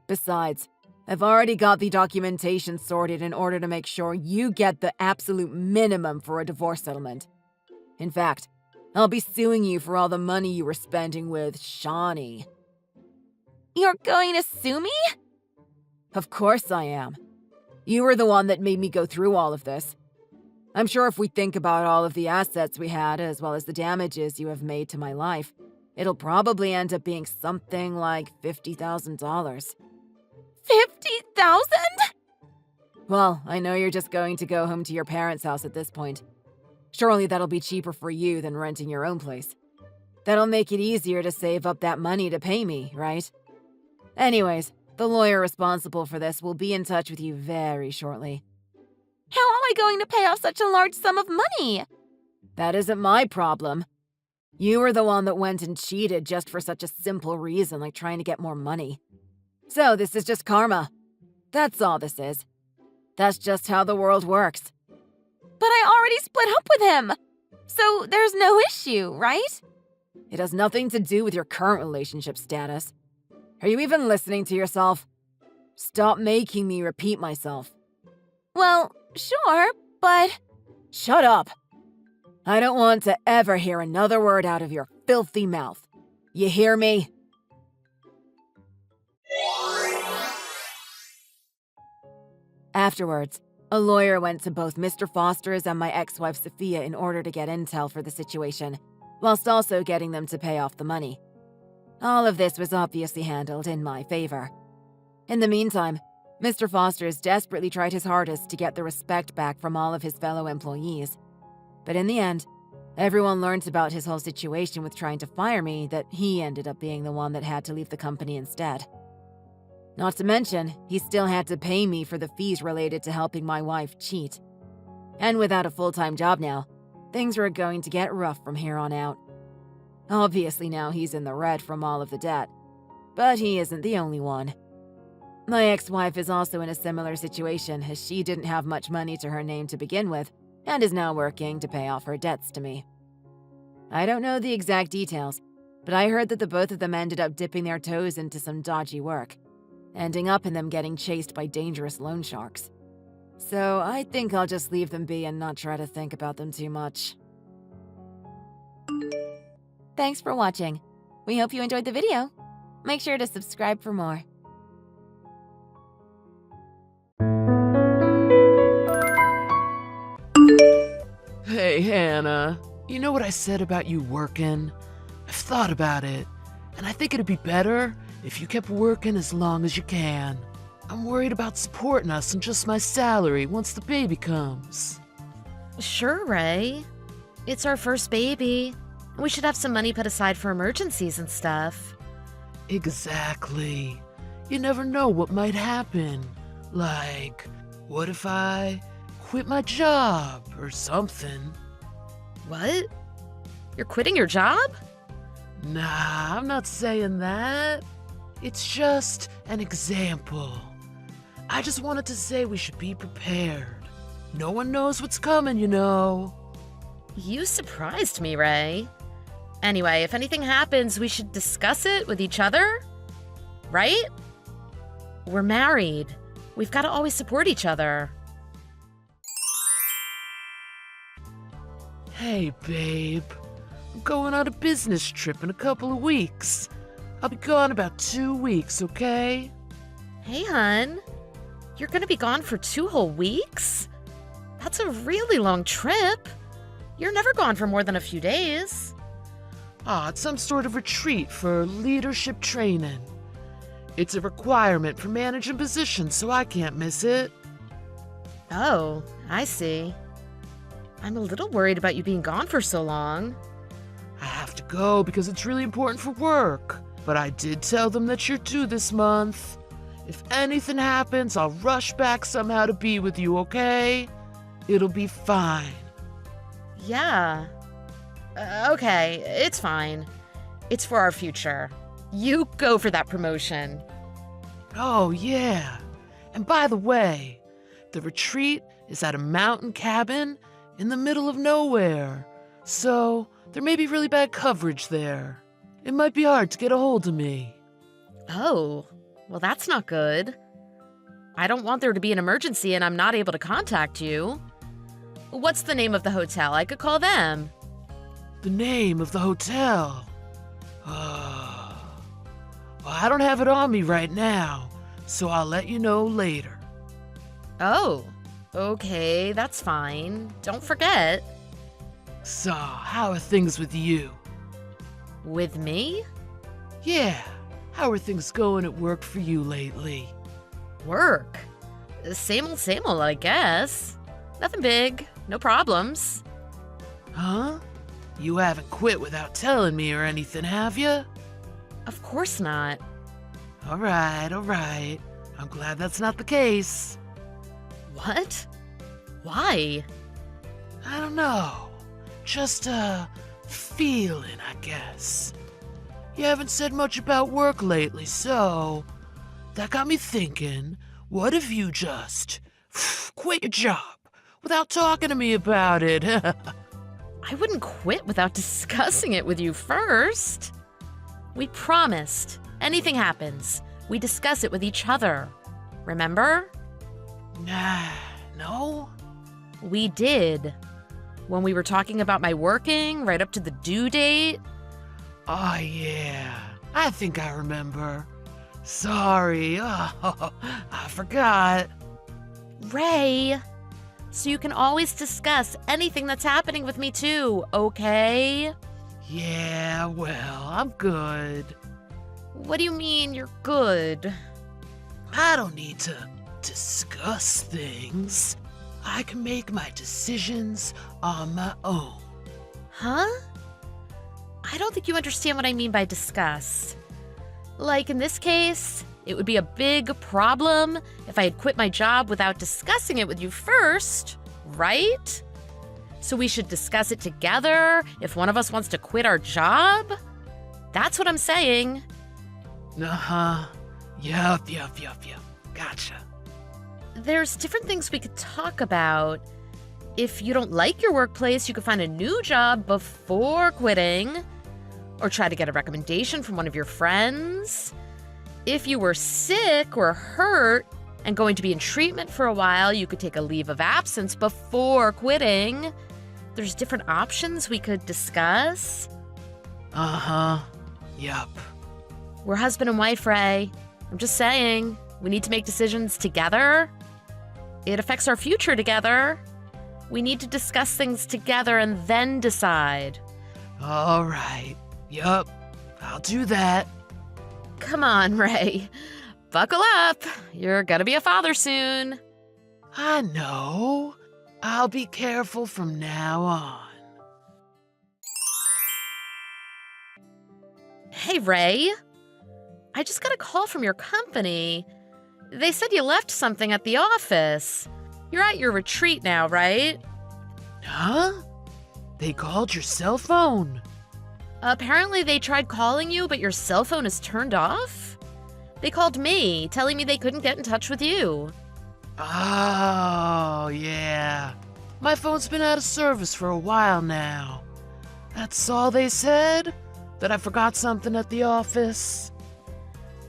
Besides, I've already got the documentation sorted in order to make sure you get the absolute minimum for a divorce settlement. In fact, I'll be suing you for all the money you were spending with Shawnee. You're going to sue me? Of course I am. You were the one that made me go through all of this. I'm sure if we think about all of the assets we had, as well as the damages you have made to my life, it'll probably end up being something like $50,000. $50,000? Well, I know you're just going to go home to your parents' house at this point. Surely that'll be cheaper for you than renting your own place. That'll make it easier to save up that money to pay me, right? Anyways, the lawyer responsible for this will be in touch with you very shortly. How am I going to pay off such a large sum of money? That isn't my problem. You were the one that went and cheated just for such a simple reason like trying to get more money. So this is just karma. That's all this is. That's just how the world works. But I already split up with him, so there's no issue, right? It has nothing to do with your current relationship status. Are you even listening to yourself? Stop making me repeat myself. Well, sure, but... Shut up! I don't want to ever hear another word out of your filthy mouth. You hear me? Afterwards, a lawyer went to both Mr. Foster's and my ex-wife Sophia in order to get intel for the situation, whilst also getting them to pay off the money. All of this was obviously handled in my favor. In the meantime, Mr. Foster's desperately tried his hardest to get the respect back from all of his fellow employees. But in the end, everyone learned about his whole situation with trying to fire me that he ended up being the one that had to leave the company instead. Not to mention, he still had to pay me for the fees related to helping my wife cheat. And without a full-time job now, things were going to get rough from here on out. Obviously now he's in the red from all of the debt, but he isn't the only one. My ex-wife is also in a similar situation as she didn't have much money to her name to begin with and is now working to pay off her debts to me. I don't know the exact details, but I heard that the both of them ended up dipping their toes into some dodgy work, ending up in them getting chased by dangerous loan sharks. So I think I'll just leave them be and not try to think about them too much. Thanks for watching. We hope you enjoyed the video. Make sure to subscribe for more. Hey, Hannah. You know what I said about you working? I've thought about it, and I think it'd be better if you kept working as long as you can. I'm worried about supporting us and just my salary once the baby comes. Sure, Ray. It's our first baby. We should have some money put aside for emergencies and stuff. Exactly. You never know what might happen. Like, what if I quit my job or something? What? You're quitting your job? Nah, I'm not saying that. It's just an example. I just wanted to say we should be prepared. No one knows what's coming, you know. You surprised me, Ray. Anyway, if anything happens, we should discuss it with each other, right? We're married. We've got to always support each other. Hey, babe. I'm going on a business trip in a couple of weeks. I'll be gone about 2 weeks, okay? Hey, hun. You're going to be gone for 2 whole weeks? That's a really long trip. You're never gone for more than a few days. It's some sort of retreat for leadership training. It's a requirement for managing positions, so I can't miss it. Oh, I see. I'm a little worried about you being gone for so long. I have to go because it's really important for work. But I did tell them that you're due this month. If anything happens, I'll rush back somehow to be with you, okay? It'll be fine. Yeah. Okay, it's fine. It's for our future. You go for that promotion. Oh, yeah. And by the way, the retreat is at a mountain cabin in the middle of nowhere. So there may be really bad coverage there. It might be hard to get a hold of me. Oh, well, that's not good. I don't want there to be an emergency and I'm not able to contact you. What's the name of the hotel? I could call them. The name of the hotel? Well, I don't have it on me right now, so I'll let you know later. Oh, okay, that's fine. Don't forget. So, how are things with you? With me? Yeah, how are things going at work for you lately? Work. Same old, I guess. Nothing big, no problems. Huh? You haven't quit without telling me or anything, have you? Of course not. All right. I'm glad that's not the case. What? Why? I don't know. Just a feeling, I guess. You haven't said much about work lately, so that got me thinking, what if you just quit your job without talking to me about it? I wouldn't quit without discussing it with you first. We promised. Anything happens, we discuss it with each other. Remember? Nah, no? We did. When we were talking about my working right up to the due date. Oh, yeah. I think I remember. Sorry. Oh, I forgot. Ray, so you can always discuss anything that's happening with me too, okay? Yeah, well, I'm good. What do you mean you're good? I don't need to discuss things. I can make my decisions on my own. Huh? I don't think you understand what I mean by discuss. Like in this case, it would be a big problem if I had quit my job without discussing it with you first, right? So we should discuss it together if one of us wants to quit our job? That's what I'm saying. Uh-huh. Yup. Gotcha. There's different things we could talk about. If you don't like your workplace, you could find a new job before quitting, or try to get a recommendation from one of your friends. If you were sick or hurt and going to be in treatment for a while, you could take a leave of absence before quitting. There's different options we could discuss. Uh-huh. Yup. We're husband and wife, Ray. I'm just saying, we need to make decisions together. It affects our future together. We need to discuss things together and then decide. All right. Yup. I'll do that. Come on, Ray. Buckle up. You're gonna be a father soon. I know. I'll be careful from now on. Hey, Ray. I just got a call from your company. They said you left something at the office. You're at your retreat now, right? Huh? They called your cell phone? Apparently they tried calling you, but your cell phone is turned off? They called me, telling me they couldn't get in touch with you. Oh, yeah. My phone's been out of service for a while now. That's all they said? That I forgot something at the office?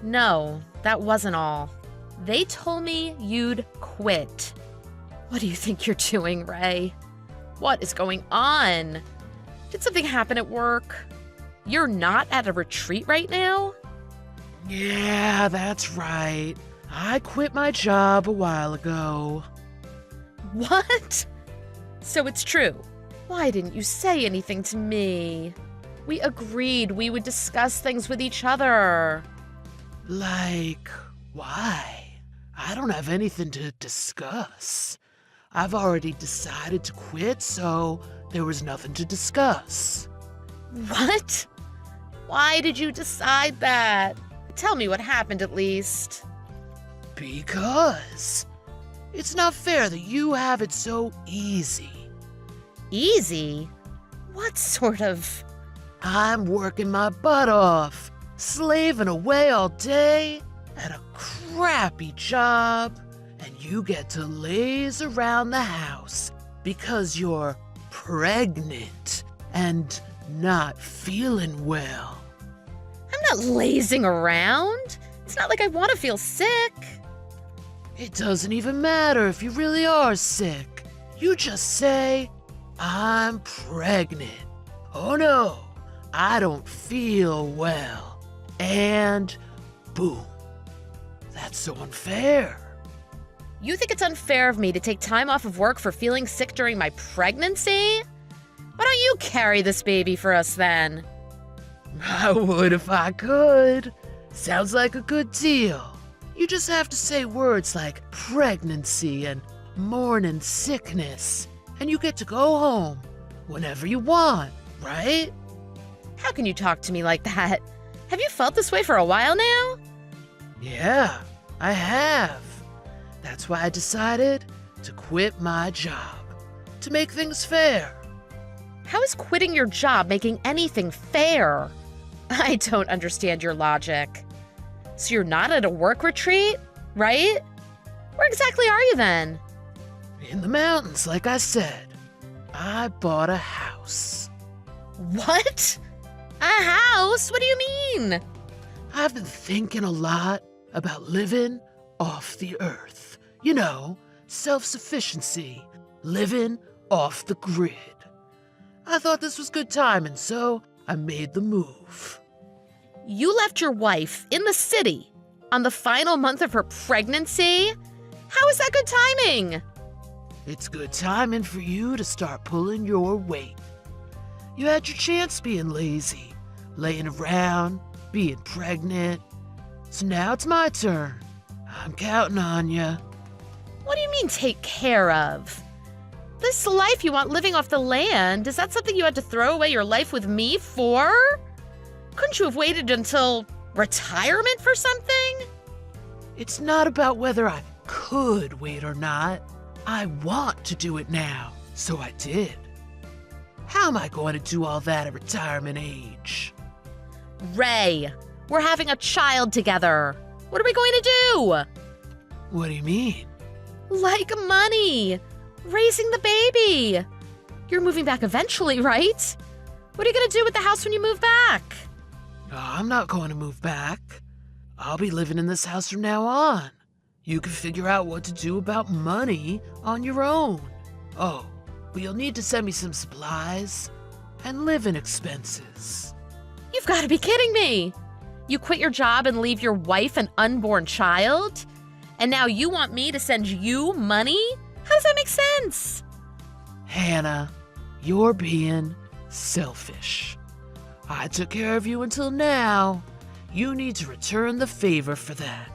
No, that wasn't all. They told me you'd quit. What do you think you're doing, Ray? What is going on? Did something happen at work? You're not at a retreat right now? Yeah, that's right. I quit my job a while ago. What? So it's true. Why didn't you say anything to me? We agreed we would discuss things with each other. Like, why? I don't have anything to discuss. I've already decided to quit, so there was nothing to discuss. What? Why did you decide that? Tell me what happened at least. Because it's not fair that you have it so easy. Easy? What sort of... I'm working my butt off, slaving away all day at a crappy job, and you get to laze around the house because you're pregnant and not feeling well. I'm not lazing around. It's not like I want to feel sick. It doesn't even matter if you really are sick. You just say, I'm pregnant. Oh no, I don't feel well. And boom. That's so unfair. You think it's unfair of me to take time off of work for feeling sick during my pregnancy? Why don't you carry this baby for us then? I would if I could. Sounds like a good deal. You just have to say words like pregnancy and morning sickness, and you get to go home whenever you want, right? How can you talk to me like that? Have you felt this way for a while now? Yeah, I have. That's why I decided to quit my job, to make things fair. How is quitting your job making anything fair? I don't understand your logic. So you're not at a work retreat, right? Where exactly are you then? In the mountains, like I said. I bought a house. What? A house? What do you mean? I've been thinking a lot about living off the earth. You know, self-sufficiency, living off the grid. I thought this was good timing, so I made the move. You left your wife in the city on the final month of her pregnancy? How is that good timing? It's good timing for you to start pulling your weight. You had your chance being lazy, laying around, being pregnant. So now it's my turn. I'm counting on you. What do you mean take care of? This life you want living off the land, is that something you had to throw away your life with me for? Couldn't you have waited until retirement for something? It's not about whether I could wait or not. I want to do it now, so I did. How am I going to do all that at retirement age? Ray, we're having a child together. What are we going to do? What do you mean? Like money. Raising the baby. You're moving back eventually, right? What are you going to do with the house when you move back? I'm not going to move back. I'll be living in this house from now on. You can figure out what to do about money on your own. Oh, but you'll need to send me some supplies and living expenses. You've got to be kidding me. You quit your job and leave your wife and unborn child? And now you want me to send you money? How does that make sense? Hannah, you're being selfish. I took care of you until now. You need to return the favor for that.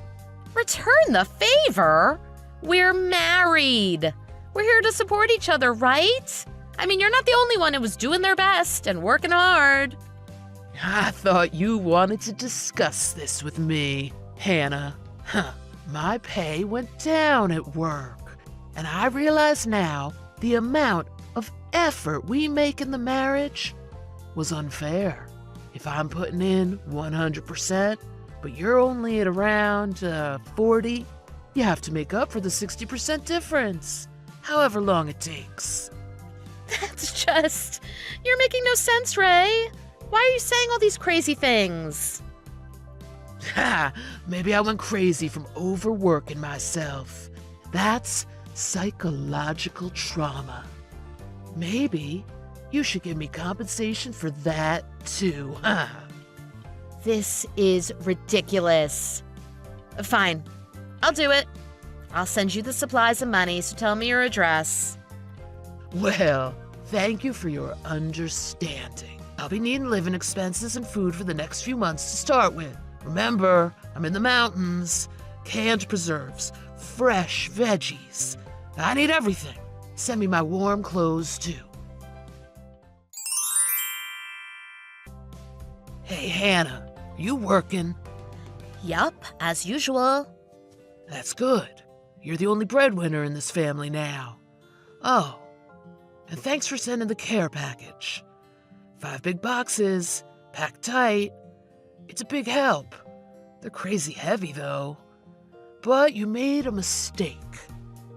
Return the favor? We're married. We're here to support each other, right? I mean, you're not the only one who was doing their best and working hard. I thought you wanted to discuss this with me, Hannah. My pay went down at work, and I realize now the amount of effort we make in the marriage was unfair. If I'm putting in 100%, but you're only at around 40, you have to make up for the 60% difference, however long it takes. That's just... You're making no sense, Ray. Why are you saying all these crazy things? Ha! Maybe I went crazy from overworking myself. That's psychological trauma. Maybe you should give me compensation for that too, huh? This is ridiculous. Fine. I'll do it. I'll send you the supplies and money, so tell me your address. Well, thank you for your understanding. I'll be needing living expenses and food for the next few months to start with. Remember, I'm in the mountains. Canned preserves, fresh veggies. I need everything. Send me my warm clothes, too. Hey, Hannah, are you working? Yup, as usual. That's good. You're the only breadwinner in this family now. Oh, and thanks for sending the care package. 5 big boxes, packed tight. It's a big help. They're crazy heavy, though. But you made a mistake.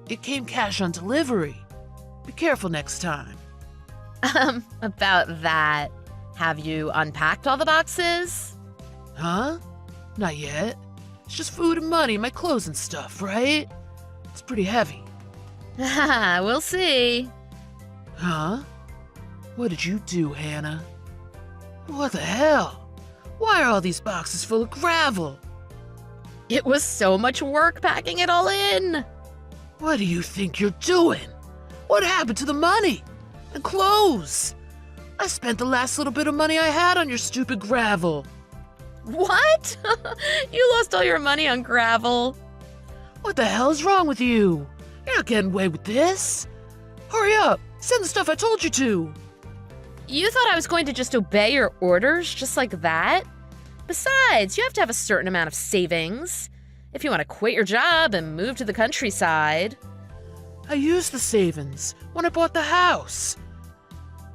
It came cash on delivery. Be careful next time. About that. Have you unpacked all the boxes? Huh? Not yet. It's just food and money, my clothes and stuff, right? It's pretty heavy. We'll see. Huh? What did you do, Hannah? What the hell? Why are all these boxes full of gravel? It was so much work packing it all in. What do you think you're doing? What happened to the money? And clothes? I spent the last little bit of money I had on your stupid gravel. What? You lost all your money on gravel? What the hell is wrong with you? You're not getting away with this. Hurry up, send the stuff I told you to. You thought I was going to just obey your orders just like that? Besides, you have to have a certain amount of savings if you want to quit your job and move to the countryside. I used the savings when I bought the house.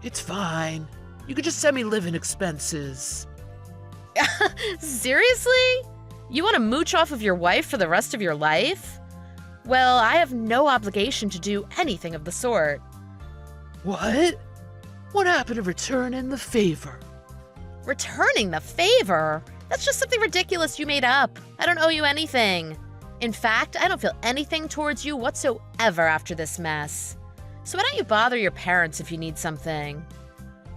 It's fine. You could just send me living expenses. Seriously? You want to mooch off of your wife for the rest of your life? Well, I have no obligation to do anything of the sort. What? What happened to returning the favor? Returning the favor? That's just something ridiculous you made up. I don't owe you anything. In fact, I don't feel anything towards you whatsoever after this mess. So why don't you bother your parents if you need something?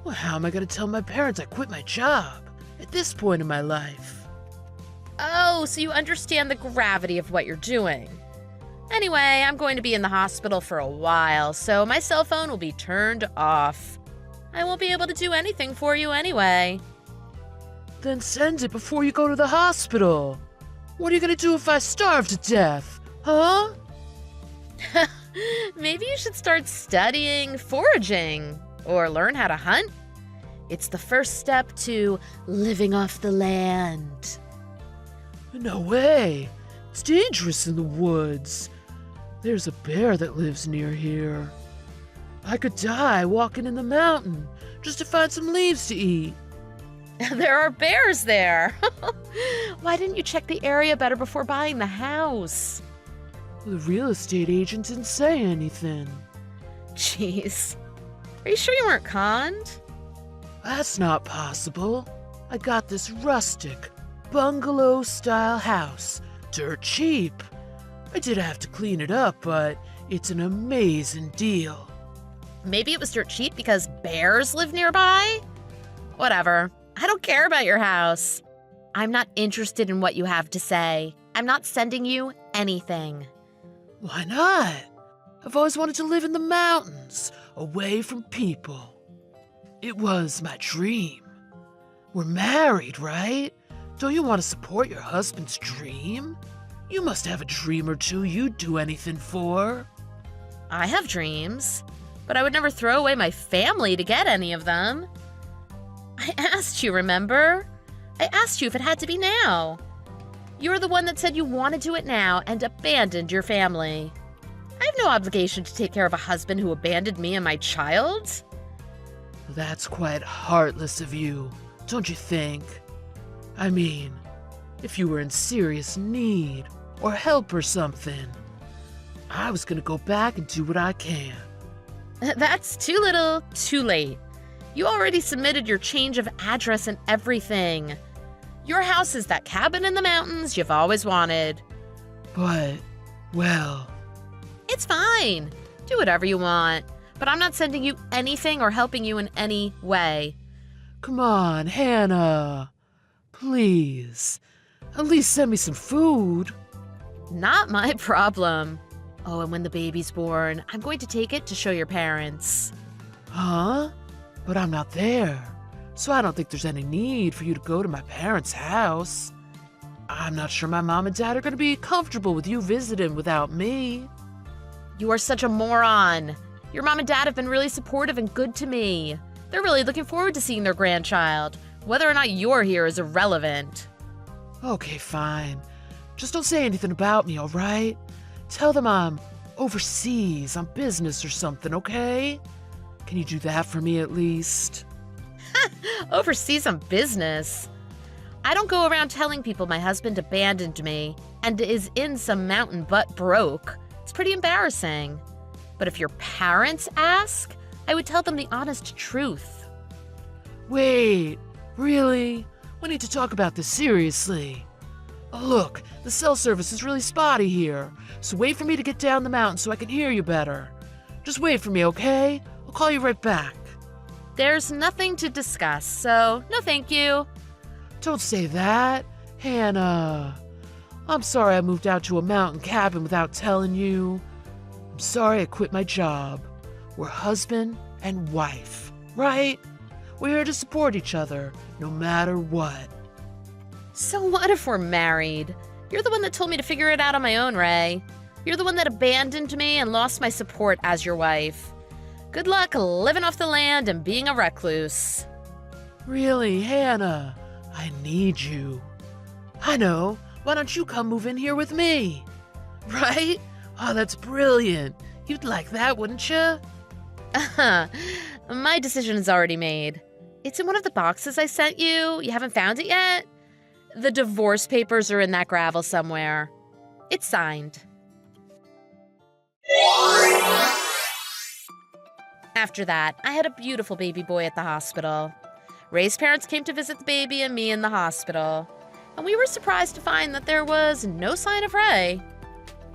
Well, how am I going to tell my parents I quit my job at this point in my life? Oh, so you understand the gravity of what you're doing. Anyway, I'm going to be in the hospital for a while, so my cell phone will be turned off. I won't be able to do anything for you anyway. Then send it before you go to the hospital. What are you going to do if I starve to death? Huh? Maybe you should start studying foraging or learn how to hunt. It's the first step to living off the land. No way. It's dangerous in the woods. There's a bear that lives near here. I could die walking in the mountain just to find some leaves to eat. There are bears there. Why didn't you check the area better before buying the house? The real estate agent didn't say anything. Jeez. Are you sure you weren't conned? That's not possible. I got this rustic, bungalow-style house, dirt cheap. I did have to clean it up, but it's an amazing deal. Maybe it was dirt cheap because bears live nearby? Whatever. I don't care about your house. I'm not interested in what you have to say. I'm not sending you anything. Why not? I've always wanted to live in the mountains, away from people. It was my dream. We're married, right? Don't you want to support your husband's dream? You must have a dream or two you'd do anything for. I have dreams, but I would never throw away my family to get any of them. I asked you, remember? I asked you if it had to be now. You're the one that said you wanted to it now and abandoned your family. I have no obligation to take care of a husband who abandoned me and my child. That's quite heartless of you, don't you think? I mean, if you were in serious need or help or something, I was gonna go back and do what I can. That's too little, too late. You already submitted your change of address and everything. Your house is that cabin in the mountains you've always wanted. But, well... It's fine. Do whatever you want. But I'm not sending you anything or helping you in any way. Come on, Hannah. Please. At least send me some food. Not my problem. Oh, and when the baby's born, I'm going to take it to show your parents. Huh? But I'm not there. So I don't think there's any need for you to go to my parents' house. I'm not sure my mom and dad are going to be comfortable with you visiting without me. You are such a moron. Your mom and dad have been really supportive and good to me. They're really looking forward to seeing their grandchild. Whether or not you're here is irrelevant. Okay, fine. Just don't say anything about me, all right? Tell them I'm overseas on business or something, okay? Can you do that for me at least? Overseas on business. I don't go around telling people my husband abandoned me and is in some mountain butt broke. It's pretty embarrassing. But if your parents ask, I would tell them the honest truth. Wait, really? We need to talk about this seriously. Look, the cell service is really spotty here, so wait for me to get down the mountain so I can hear you better. Just wait for me, okay? I'll call you right back. There's nothing to discuss, so no thank you. Don't say that, Hannah. I'm sorry I moved out to a mountain cabin without telling you. sorry I quit my job. We're husband and wife, right? We're here to support each other, no matter what. So what if we're married? You're the one that told me to figure it out on my own, Ray. You're the one that abandoned me and lost my support as your wife. Good luck living off the land and being a recluse. Really, Hannah? I need you. I know. Why don't you come move in here with me? Right? Oh, that's brilliant. You'd like that, wouldn't you? My decision is already made. It's in one of the boxes I sent you. You haven't found it yet? The divorce papers are in that gravel somewhere. It's signed. After that, I had a beautiful baby boy at the hospital. Ray's parents came to visit the baby and me in the hospital, and we were surprised to find that there was no sign of Ray.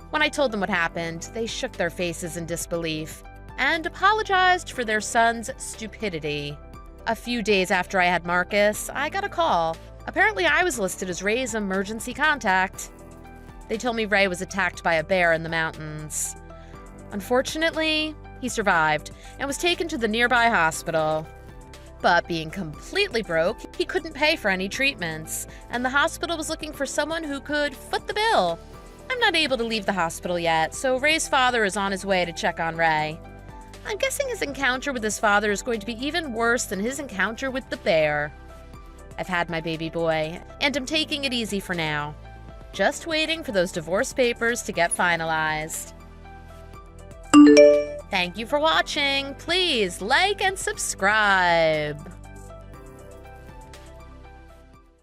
When I told them what happened, they shook their faces in disbelief and apologized for their son's stupidity. A few days after I had Marcus, I got a call. Apparently, I was listed as Ray's emergency contact. They told me Ray was attacked by a bear in the mountains. Unfortunately, he survived and was taken to the nearby hospital. But being completely broke, he couldn't pay for any treatments, and the hospital was looking for someone who could foot the bill. I'm not able to leave the hospital yet, so Ray's father is on his way to check on Ray. I'm guessing his encounter with his father is going to be even worse than his encounter with the bear. I've had my baby boy, and I'm taking it easy for now. Just waiting for those divorce papers to get finalized. Thank you for watching. Please like and subscribe.